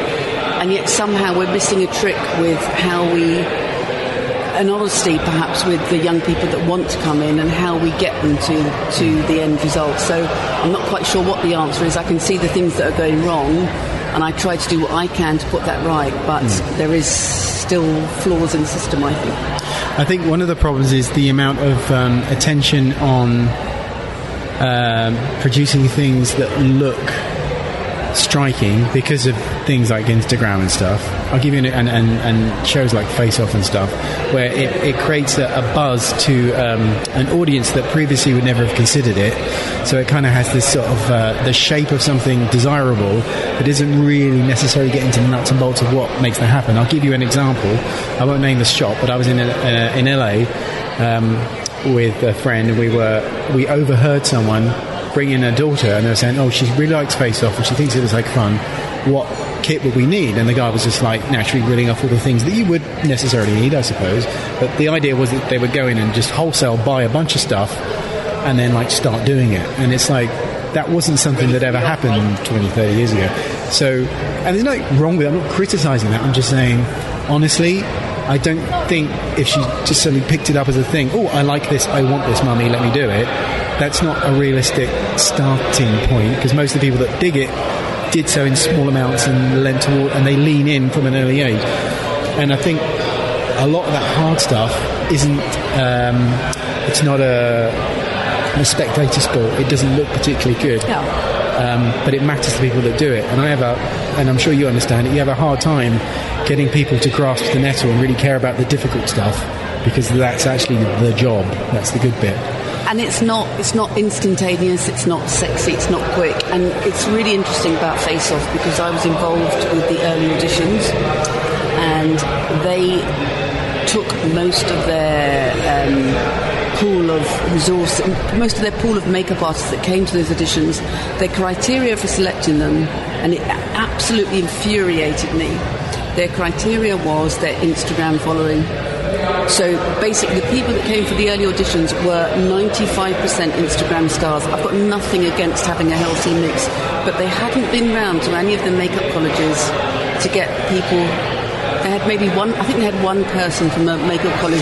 And yet somehow we're missing a trick with how an honesty perhaps with the young people that want to come in, and how we get them to the end result. So I'm not quite sure what the answer is. I can see the things that are going wrong, and I try to do what I can to put that right, but there is still flaws in the system, I think. I think one of the problems is the amount of attention on producing things that look striking because of things like Instagram and stuff. I'll give you and shows like Face Off and stuff, where it creates a buzz to an audience that previously would never have considered it. So it kind of has this sort of the shape of something desirable, but isn't really necessarily getting to the nuts and bolts of what makes that happen. I'll give you an example. I won't name the shop, but I was in LA with a friend, and we overheard someone bring in a daughter, and they were saying, she really likes Face Off and she thinks it was like fun. What kit would we need? And the guy was just like naturally reeling off all the things that you would necessarily need, I suppose. But the idea was that they would go in and just wholesale buy a bunch of stuff and then like start doing it. And it's like, that wasn't something that ever happened 20, 30 years ago. So, and there's nothing wrong with it. I'm not criticising that. I'm just saying, honestly, I don't think if she just suddenly picked it up as a thing, oh, I like this, I want this, mummy, let me do it, that's not a realistic starting point, because most of the people that dig it did so in small amounts and lent toward, and they lean in from an early age. And I think a lot of that hard stuff isn't, it's not a spectator sport. It doesn't look particularly good. But it matters to people that do it. And I'm sure you understand it, you have a hard time getting people to grasp the nettle and really care about the difficult stuff, because that's actually the job. That's the good bit. And it's not instantaneous, it's not sexy, it's not quick. And it's really interesting about Face Off, because I was involved with the early auditions, and they took most of their pool of resource, most of their pool of makeup artists that came to those auditions, their criteria for selecting them, and it absolutely infuriated me. Their criteria was their Instagram following. So basically the people that came for the early auditions were 95% Instagram stars. I've got nothing against having a healthy mix, but they hadn't been round to any of the makeup colleges to get people. They had maybe one, I think they had one person from a makeup college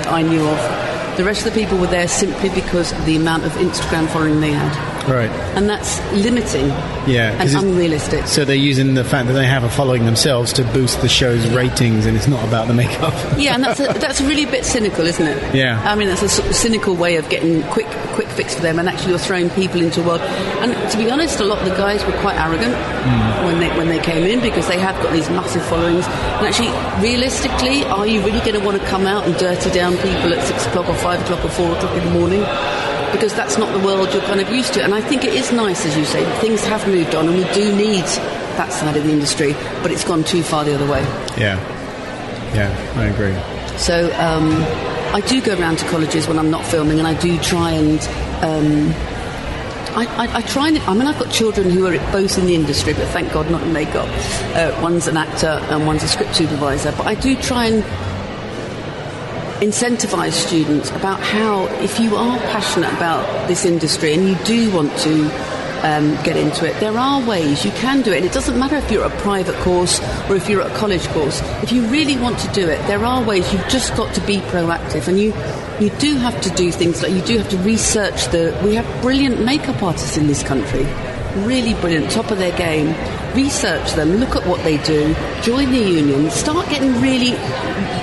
I knew of. The rest of the people were there simply because of the amount of Instagram following they had. Right. And that's limiting and unrealistic. So they're using the fact that they have a following themselves to boost the show's ratings, and it's not about the makeup. Yeah, and that's really a bit cynical, isn't it? Yeah. I mean, that's a sort of cynical way of getting quick fix for them, and actually you're throwing people into a world. And to be honest, a lot of the guys were quite arrogant when they came in, because they have got these massive followings. And actually, realistically, are you really going to want to come out and dirty down people at 6 o'clock or 5 o'clock or 4 o'clock in the morning? Because that's not the world you're kind of used to. And I think it is nice, as you say, that things have moved on, and we do need that side of the industry, but it's gone too far the other way. Yeah, I agree. So I do go around to colleges when I'm not filming, and I do try and I've got children who are both in the industry, but thank God not in makeup. One's an actor and one's a script supervisor. But I do try and incentivise students about how, if you are passionate about this industry and you do want to get into it, there are ways you can do it. And it doesn't matter if you're at a private course or if you're at a college course. If you really want to do it, there are ways. You've just got to be proactive, and you do have to do things like you do have to research we have brilliant makeup artists in this country, really brilliant, top of their game. Research them, look at what they do, join the union, start getting really,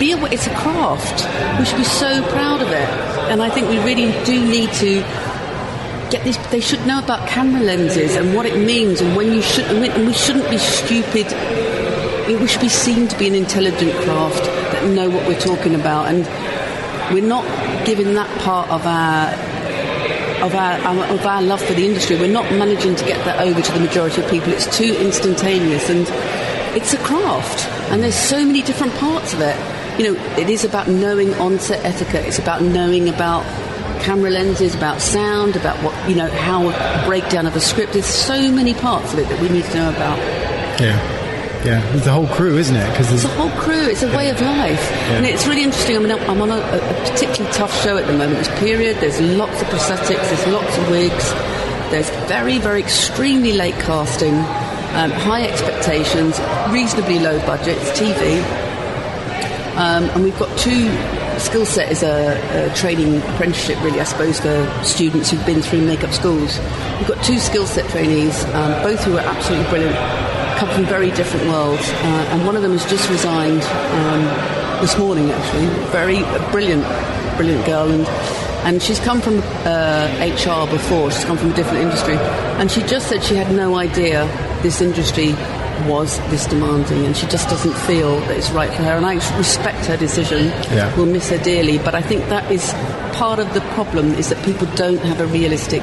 be aware, it's a craft. We should be so proud of it. And I think we really do need to get this, they should know about camera lenses and what it means, and when you should, and we shouldn't be stupid. We should be seen to be an intelligent craft that know what we're talking about, and we're not giving that part of our love for the industry. We're not managing to get that over to the majority of people. It's too instantaneous, and it's a craft, and there's so many different parts of it. You know, it is about knowing on-set etiquette. It's about knowing about camera lenses, about sound, about what, you know, how a breakdown of a script. There's so many parts of it that we need to know about. Yeah, there's the whole crew, isn't it? It's a whole crew. It's a way of life, and it's really interesting. I mean, I'm on a particularly tough show at the moment. It's period. There's lots of prosthetics. There's lots of wigs. There's very, very extremely late casting, high expectations, reasonably low budget. It's TV, and we've got two. Skill set is a training apprenticeship, really, I suppose, for students who've been through makeup schools. We've got two skill set trainees, both who are absolutely brilliant. Come from very different worlds, and one of them has just resigned this morning, actually. Very brilliant girl, and she's come from HR before. She's come from a different industry, and she just said she had no idea this industry was this demanding, and she just doesn't feel that it's right for her, and I respect her decision. We'll miss her dearly, but I think that is part of the problem, is that people don't have a realistic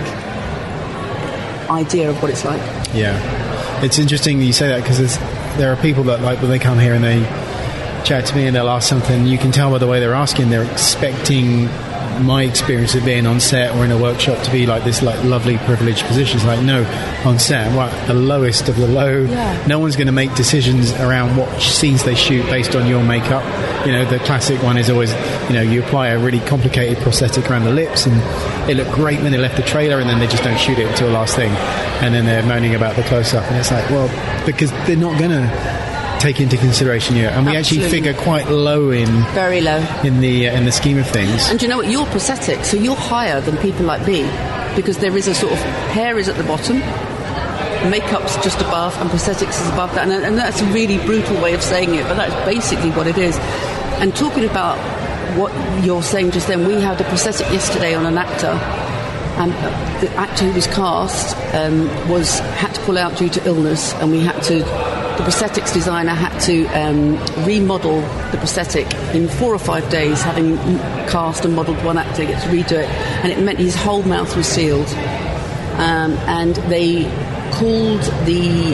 idea of what it's like. It's interesting that you say that, because there are people that, like, when they come here and they chat to me and they'll ask something, you can tell by the way they're asking, they're expecting my experience of being on set or in a workshop to be like this like lovely privileged position. It's like, no, on set, the lowest of the low. No one's going to make decisions around what scenes they shoot based on your makeup. The classic one is always, you apply a really complicated prosthetic around the lips and it looked great when they left the trailer, and then they just don't shoot it until the last thing, and then they're moaning about the close-up, and it's like, well, because they're not going to take into consideration you, and we actually figure quite low very low in the scheme of things. And you know what, you're prosthetic, so you're higher than people like me, because there is a sort of hair is at the bottom, makeup's just above, and prosthetics is above that, and that's a really brutal way of saying it, but that's basically what it is. And talking about what you're saying just then, we had a prosthetic yesterday on an actor, and the actor who was cast had to pull out due to illness, and the prosthetics designer had to remodel the prosthetic in 4 or 5 days, having cast and modelled one actor, get to redo it, and it meant his whole mouth was sealed. And they called the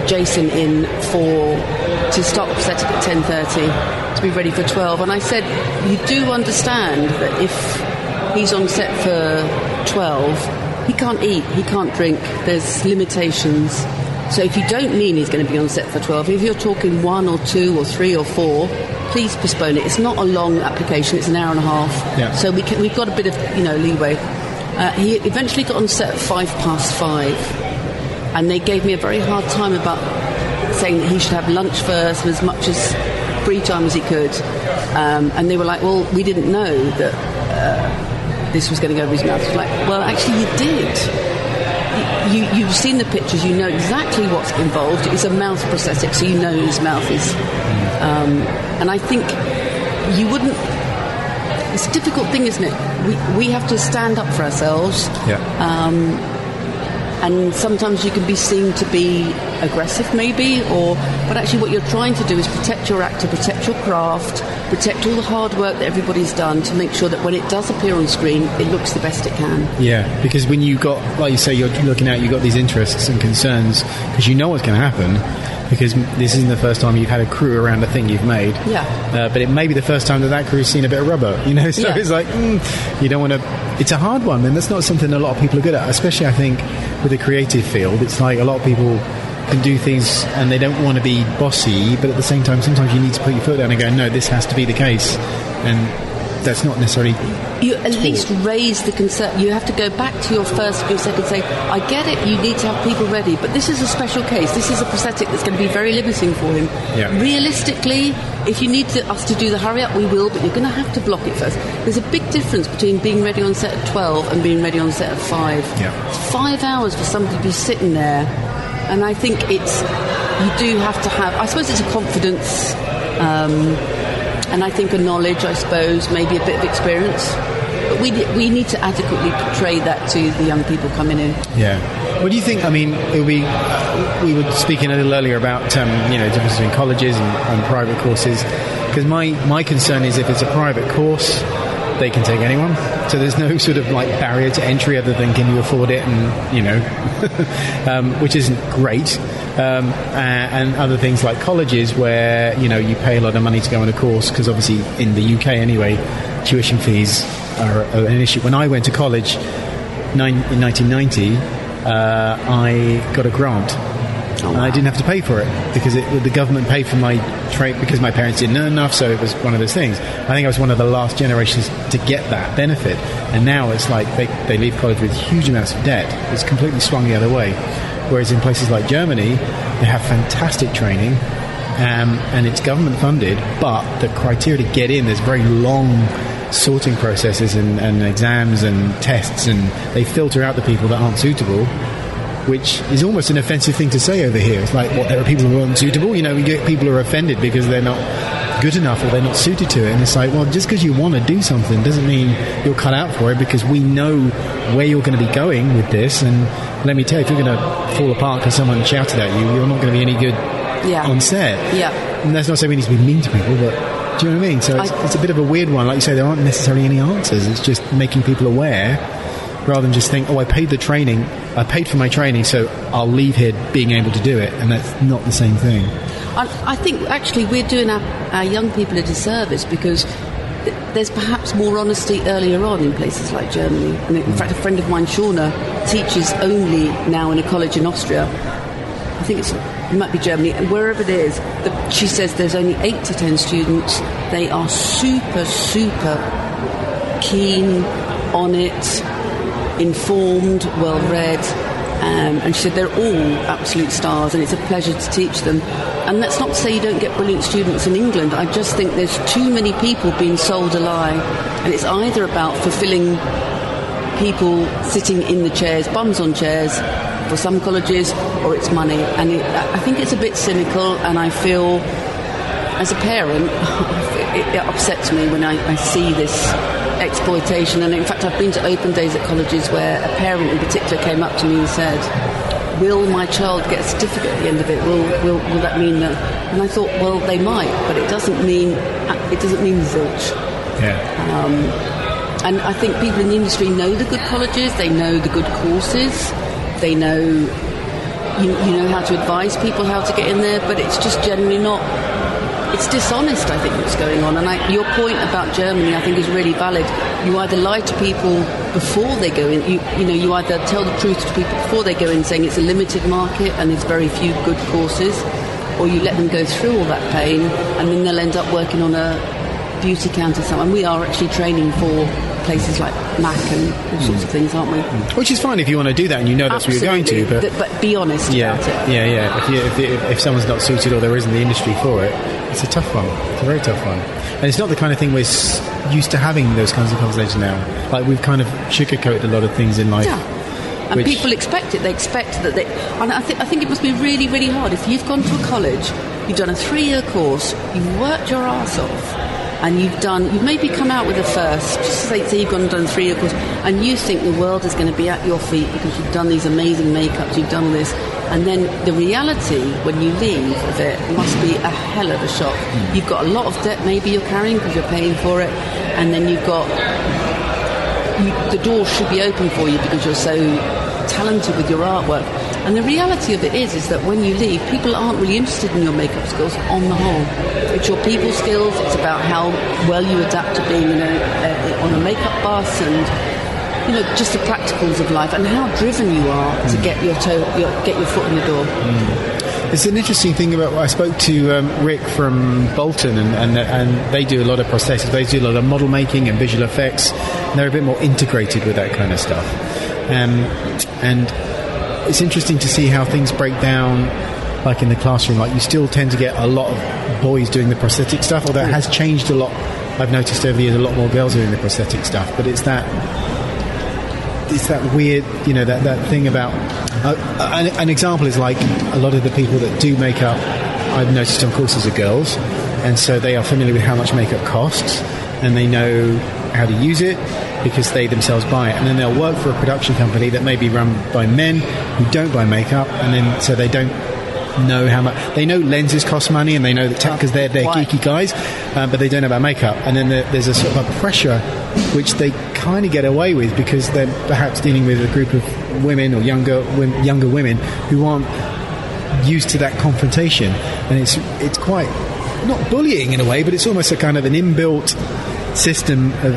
Jason in to start the prosthetic at 10:30 to be ready for 12, and I said, you do understand that if he's on set for 12, he can't eat, he can't drink, there's limitations. So if you don't mean he's going to be on set for 12, if you're talking 1 or 2 or 3 or 4, please postpone it. It's not a long application, it's an hour and a half. Yeah. So we've got a bit of leeway. He eventually got on set at 5:05, and they gave me a very hard time about saying that he should have lunch first and as much as free time as he could. And they were like, well, we didn't know that this was going to go over his mouth. I was like, well, actually you did. You've seen the pictures, you know exactly what's involved. It's a mouth prosthetic, so you know his mouth is. And I think you wouldn't... It's a difficult thing, isn't it? We have to stand up for ourselves. Yeah. And sometimes you can be seen to be aggressive, maybe, but actually what you're trying to do is protect your actor, protect your craft, protect all the hard work that everybody's done to make sure that when it does appear on screen, it looks the best it can. Yeah, because when you got, like you say, you're looking at, you've got these interests and concerns, because you know what's going to happen, because this isn't the first time you've had a crew around a thing you've made. Yeah. But it may be the first time that crew's seen a bit of rubber, so yeah. It's like, you don't want to... It's a hard one, and that's not something a lot of people are good at, especially, I think, with the creative field. It's like a lot of people can do things and they don't want to be bossy, but at the same time, sometimes you need to put your foot down and go, no, this has to be the case. And that's not necessarily... You at least raise the concern. You have to go back to your first few seconds and say, I get it, you need to have people ready, but this is a special case. This is a prosthetic that's going to be very limiting for him. Yeah. Realistically, if you need us to do the hurry up, we will, but you're going to have to block it first. There's a big difference between being ready on set at 12 and being ready on set at 5. Yeah. It's 5 hours for somebody to be sitting there, and I think you do have to have, I suppose it's a confidence, and I think a knowledge, I suppose, maybe a bit of experience. But we need to adequately portray that to the young people coming in. Yeah. What do you think? I mean, it'll be. We were speaking a little earlier about difference between colleges and private courses. Because my concern is if it's a private course, they can take anyone. So there's no sort of like barrier to entry other than can you afford it, and which isn't great. And other things like colleges where you pay a lot of money to go on a course, because obviously in the UK anyway, tuition fees are an issue. When I went to college in 1990, I got a grant. And I didn't have to pay for it because the government paid for my trade because my parents didn't earn enough, so it was one of those things. I think I was one of the last generations to get that benefit, and now it's like they leave college with huge amounts of debt. It's completely swung the other way. Whereas in places like Germany, they have fantastic training, and it's government funded, but the criteria to get in, there's very long sorting processes and exams and tests, and they filter out the people that aren't suitable, which is almost an offensive thing to say over here. It's like, what, there are people who aren't suitable? We get people who are offended because they're not good enough or they're not suited to it. And it's like, well, just because you want to do something doesn't mean you're cut out for it, because we know where you're going to be going with this. And let me tell you, if you're going to fall apart because someone shouted at you, you're not going to be any good on set. Yeah. And that's not saying we need to be mean to people, but do you know what I mean? So it's a bit of a weird one. Like you say, there aren't necessarily any answers. It's just making people aware, rather than just think, I paid for my training, so I'll leave here being able to do it. And that's not the same thing. I think actually we're doing our young people a disservice, because there's perhaps more honesty earlier on in places like Germany. And in fact, a friend of mine, Shauna, teaches only now in a college in Austria. I think it might be Germany, and wherever it is, she says there's only 8 to 10 students. They are super, super keen on it, informed, well-read, and she said they're all absolute stars, and it's a pleasure to teach them. And that's not to say you don't get brilliant students in England. I just think there's too many people being sold a lie, and it's either about fulfilling people sitting in the chairs, bums on chairs, for some colleges, or it's money. And I think it's a bit cynical, and I feel, as a parent, it upsets me when I see this exploitation. And in fact, I've been to open days at colleges where a parent in particular came up to me and said, will my child get a certificate at the end of it? Will that mean that? And I thought, well, they might, but it doesn't mean zilch. Yeah. And I think people in the industry know the good colleges, they know the good courses, they know you know how to advise people how to get in there, but it's just generally not. It's dishonest, I think, what's going on. And your point about Germany, I think, is really valid. You either lie to people before they go in. You either tell the truth to people before they go in, saying it's a limited market and there's very few good courses, or you let them go through all that pain, and then they'll end up working on a beauty counter somewhere. And we are actually training for places like MAC and all sorts of things, aren't we? Which is fine if you want to do that and you know that's Absolutely. what you're going to. But be honest about it. Yeah. If someone's not suited or there isn't the industry for it, it's a tough one. It's a very tough one. And it's not the kind of thing we're used to having those kinds of conversations now. Like, we've kind of sugarcoated a lot of things in life. Yeah. And people expect it. They expect that they... And I think it must be really, really hard. If you've gone to a college, you've done a 3-year course, you've worked your arse off, and you've maybe come out with a first, just say you've gone and done a 3-year course, and you think the world is going to be at your feet because you've done these amazing makeups, you've done this, and then the reality when you leave of it must be a hell of a shock. You've got a lot of debt maybe you're carrying because you're paying for it, and then you've got... the door should be open for you because you're so talented with your artwork. And the reality of it is that when you leave, people aren't really interested in your makeup skills on the whole. It's your people skills, it's about how well you adapt to being on a makeup bus, and just the practicals of life, and how driven you are to get your foot in the door. It's an interesting thing about... I spoke to Rick from Bolton, and they do a lot of prosthetics. They do a lot of model making and visual effects, and they're a bit more integrated with that kind of stuff. And it's interesting to see how things break down, like in the classroom. Like, you still tend to get a lot of boys doing the prosthetic stuff, although it has changed a lot. I've noticed over the years a lot more girls doing the prosthetic stuff, but it's that weird, that thing about... an example is like a lot of the people that do makeup, I've noticed on courses, are girls, and so they are familiar with how much makeup costs, and they know how to use it because they themselves buy it, and then they'll work for a production company that may be run by men who don't buy makeup, and then so they don't know how much. They know lenses cost money, and they know that because they're geeky guys, but they don't know about makeup. And then there's a sort of a pressure which they kind of get away with because they're perhaps dealing with a group of women or younger women who aren't used to that confrontation, and it's quite not bullying in a way, but it's almost a kind of an inbuilt system of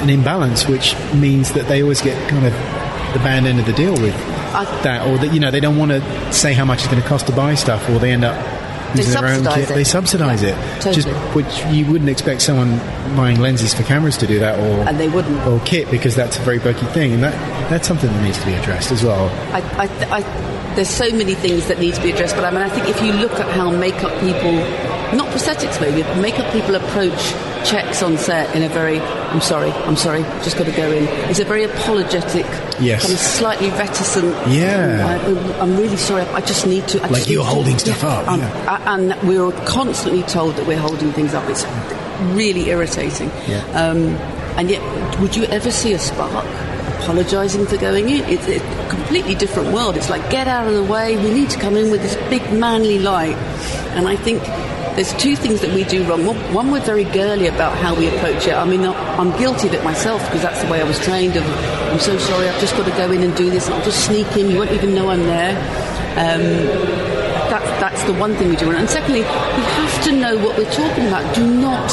an imbalance, which means that they always get kind of the bad end of the deal with that, or that they don't want to say how much it's going to cost to buy stuff, or they end up using their own kit. They subsidise it, totally. Which you wouldn't expect someone buying lenses for cameras to do that, and they wouldn't, or kit, because that's a very bulky thing, and that's something that needs to be addressed as well. There's so many things that need to be addressed, but I think if you look at how makeup people, not prosthetics maybe, but makeup people approach checks on set in a very, I'm sorry, just got to go in. It's a very apologetic, yes, kind of slightly reticent. Yeah, I'm really sorry. I just need to. Like you're holding stuff up. And we're constantly told that we're holding things up. It's really irritating. Yeah. And yet, would you ever see a spark apologising for going in? It's a completely different world. It's like, get out of the way. We need to come in with this big manly light. And I think there's two things that we do wrong. One, we're very girly about how we approach it. I'm guilty of it myself because that's the way I was trained. I'm so sorry, I've just got to go in and do this, and I'll just sneak in. You won't even know I'm there. That's the one thing we do. And secondly, we have to know what we're talking about. Do not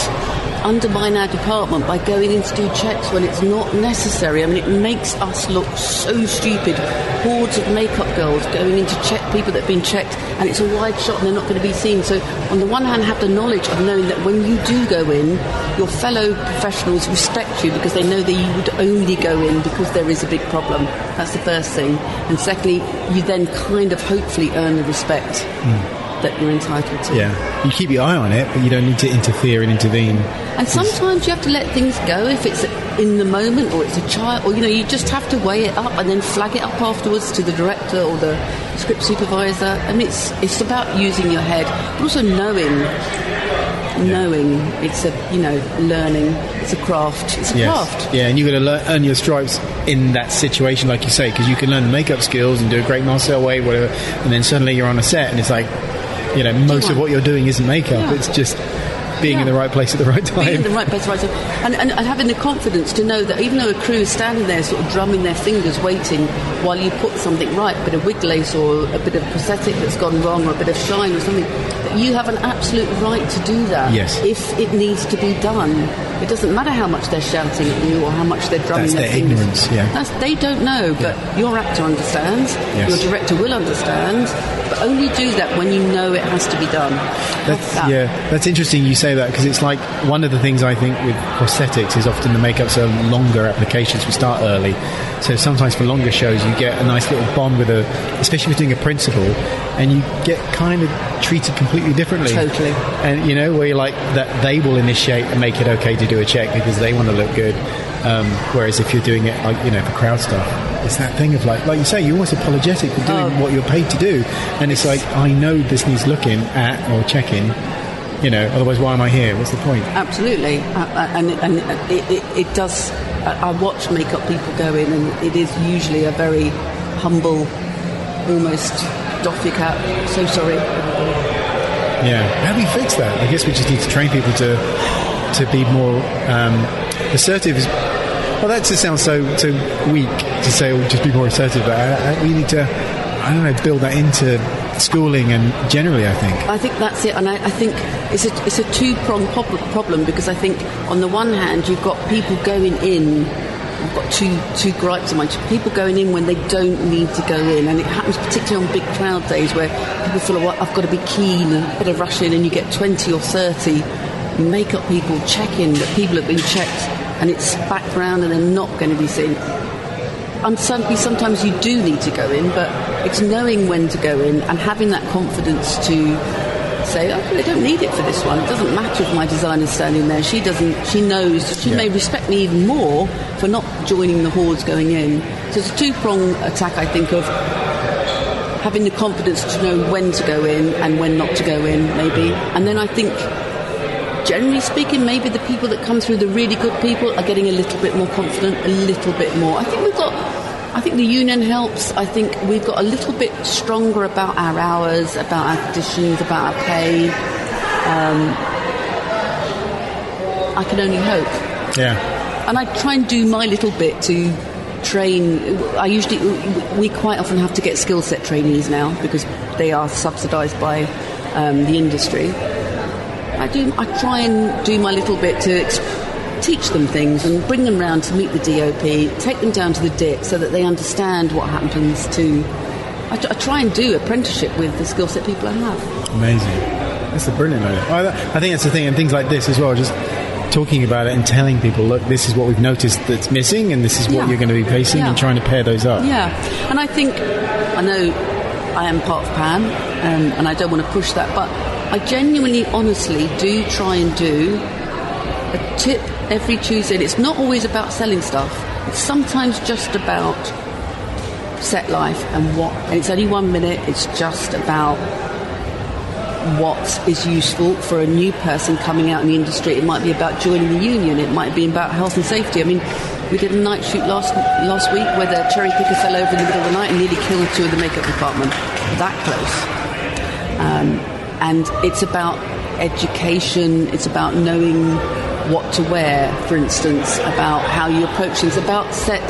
undermine our department by going in to do checks when it's not necessary. I mean, it makes us look so stupid. Hordes of makeup girls going in to check people that have been checked, and it's a wide shot and they're not going to be seen. So on the one hand, have the knowledge of knowing that when you do go in, your fellow professionals respect you because they know that you would only go in because there is a big problem. That's the first thing. And secondly, you then kind of hopefully earn the respect that you're entitled to. Yeah, you keep your eye on it, but you don't need to interfere and intervene. And sometimes you have to let things go if it's in the moment, or it's a child, or you just have to weigh it up and then flag it up afterwards to the director or the script supervisor. And it's about using your head, but also knowing it's a learning. It's a craft. It's a craft. Yeah, and you've got to earn your stripes in that situation, like you say, because you can learn makeup skills and do a great Marcel way, whatever, and then suddenly you're on a set and it's like, most of what you're doing isn't makeup. It's just being in the right place at the right time. Being in the right place at the right time. And having the confidence to know that even though a crew is standing there sort of drumming their fingers waiting while you put something right, a bit of wig lace or a bit of prosthetic that's gone wrong or a bit of shine or something, that you have an absolute right to do that if it needs to be done. It doesn't matter how much they're shouting at you or how much they're drumming their fingers. That's their ignorance, they don't know, but your actor understands, your director will understand, but only do that when you know it has to be done. That's interesting you say that, because it's like one of the things I think with prosthetics is often the makeups are longer applications. We start early, so sometimes for longer shows you get a nice little bond with especially if you're doing a principal, and you get kind of treated completely differently. Totally. And where you're like that, they will initiate and make it okay to do a check because they want to look good. Whereas if you're doing it for crowd stuff, it's that thing of like you say, you're almost apologetic for doing what you're paid to do, and it's like, I know this needs looking at or checking, otherwise why am I here? What's the point? Absolutely. And it does. I watch makeup people go in, and it is usually a very humble, almost doff your cap, so sorry. Yeah. How do we fix that? I guess we just need to train people to be more assertive. Well, that just sounds so weak to say, just be more assertive, but we need to, build that into schooling and generally, I think that's it. And I think it's a two-pronged problem, because I think on the one hand you've got people going in. I've got two gripes on my people going in when they don't need to go in, and it happens particularly on big crowd days where people feel, well, I've got to be keen and a bit of rush in, and you get 20 or 30 makeup people checking that people have been checked, and it's background and they're not going to be seen. And sometimes you do need to go in, but it's knowing when to go in and having that confidence to say, I don't need it for this one. It doesn't matter if my designer's standing there. She knows. She may respect me even more for not joining the hordes going in. So it's a two-prong attack, I think, of having the confidence to know when to go in and when not to go in, maybe. And then I think, generally speaking, maybe the people that come through, the really good people, are getting a little bit more confident, a little bit more. I think the union helps. I think we've got a little bit stronger about our hours, about our conditions, about our pay. I can only hope. Yeah. And I try and do my little bit to train. We quite often have to get skill set trainees now because they are subsidised by the industry. I try and do my little bit to teach them things and bring them round to meet the DOP, take them down to the DIP so that they understand what happens to... I try and do apprenticeship with the skill set people I have. Amazing. That's a brilliant idea. I think that's the thing, and things like this as well, just talking about it and telling people, look, this is what we've noticed that's missing, and this is what you're going to be facing, and trying to pair those up. Yeah, and I know I am part of PAM, and I don't want to push that, but I genuinely, honestly do try and do a tip every Tuesday. And it's not always about selling stuff. It's sometimes just about set life and it's only 1 minute. It's just about what is useful for a new person coming out in the industry. It might be about joining the union. It might be about health and safety. I mean, we did a night shoot last week where the cherry picker fell over in the middle of the night and nearly killed 2 of the makeup department. That close. And it's about education. It's about knowing what to wear, for instance, about how you approach things, about set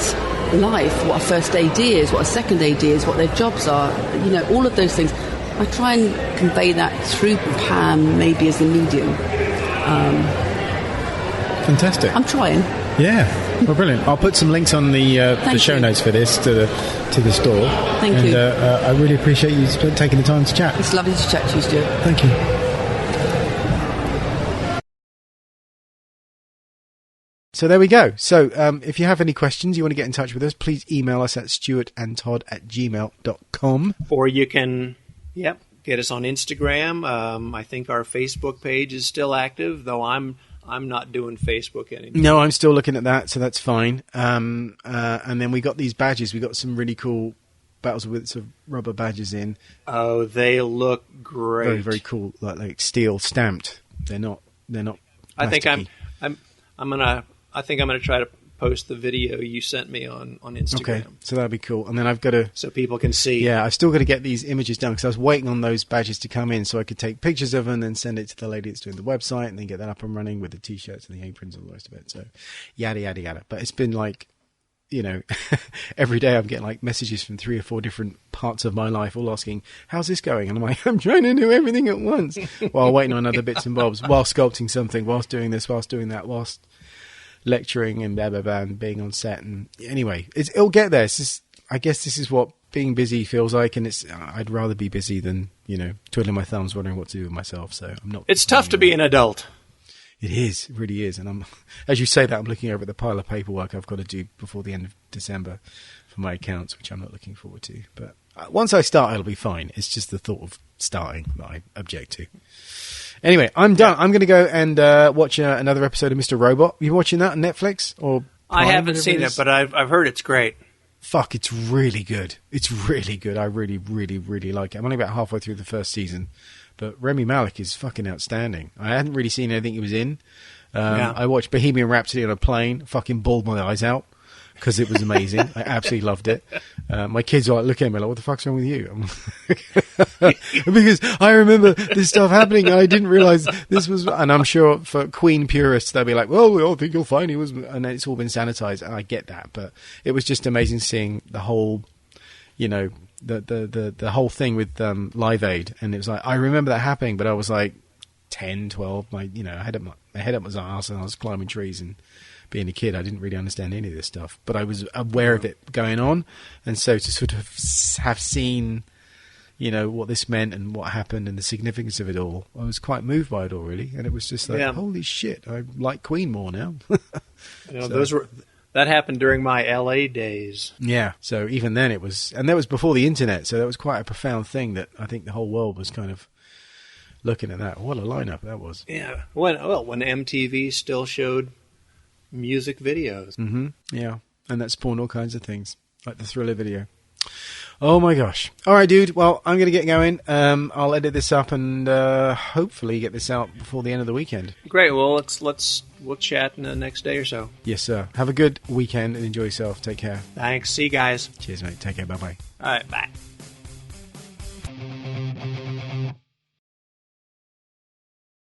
life, what a first AD is, what a second AD is, what their jobs are, all of those things. I try and convey that through PAM, maybe as the medium. Fantastic. I'm trying. Yeah, well, brilliant. I'll put some links on the show notes for this to the store. Thank you. I really appreciate you taking the time to chat. It's lovely to chat to you, Stuart. Thank you. So there we go. So if you have any questions, you want to get in touch with us, please email us at stuartandtodd@gmail.com. Or you can, get us on Instagram. I think our Facebook page is still active, though I'm not doing Facebook anymore. No, I'm still looking at that, so that's fine. And then we got these badges. We got some really cool Battles with sort of rubber badges in. Oh, they look great. Very, very cool, like steel stamped. They're not. I think plasticky. I think I'm gonna try to post the video you sent me on Instagram. Okay, so that'd be cool. And then I've got to, so people can see. Yeah, I've still got to get these images done because I was waiting on those badges to come in so I could take pictures of them and then send it to the lady that's doing the website and then get that up and running with the t-shirts and the aprons and all the rest of it. So yada yada yada. But it's been like, every day I'm getting like messages from 3 or 4 different parts of my life all asking, how's this going? And I'm like, I'm trying to do everything at once while waiting on other bits and bobs, while sculpting something, whilst doing this, whilst doing that, whilst lecturing and blah blah blah and being on set. And anyway, it'll get there. I guess this is what being busy feels like, and I'd rather be busy than twiddling my thumbs wondering what to do with myself. So I'm not. It's tough to be an adult. It is, it really is. And as you say that, I'm looking over at the pile of paperwork I've got to do before the end of December for my accounts, which I'm not looking forward to. But once I start, it'll be fine. It's just the thought of starting that I object to. Anyway, I'm done. I'm going to go and watch another episode of Mr. Robot. You watching that on Netflix or Prime, I haven't seen it, but I've heard it's great. Fuck, it's really good. It's really good. I really, really, really like it. I'm only about halfway through the first season, but Rami Malek is fucking outstanding. I hadn't really seen anything he was in. I watched Bohemian Rhapsody on a plane. Fucking bawled my eyes out because it was amazing. I absolutely loved it. My kids are like, look at me like, what the fuck's wrong with you? Because I remember this stuff happening and I didn't realise this was, and I'm sure for Queen purists, they'll be like, well, we all think you'll find he was, and then it's all been sanitised, and I get that, but it was just amazing seeing the whole, the whole thing with Live Aid, and it was like, I remember that happening, but I was like 10, 12, my head up was arse, and I was climbing trees, and being a kid, I didn't really understand any of this stuff, but I was aware of it going on, and so to sort of have seen, what this meant and what happened and the significance of it all, I was quite moved by it all, really, and it was just like, holy shit, I like Queen more now. That happened during my LA days. Yeah, so even then it was, and that was before the internet, so that was quite a profound thing that I think the whole world was kind of looking at that. What a lineup that was. Yeah, when MTV still showed music videos. Mm-hmm. Yeah, and that spawned all kinds of things, like the Thriller video. Oh my gosh. All right, dude. Well, I'm going to get going. I'll edit this up and hopefully get this out before the end of the weekend. Great. Well, we'll chat in the next day or so. Yes, sir. Have a good weekend and enjoy yourself. Take care. Thanks. See you guys. Cheers, mate. Take care. Bye-bye. All right. Bye.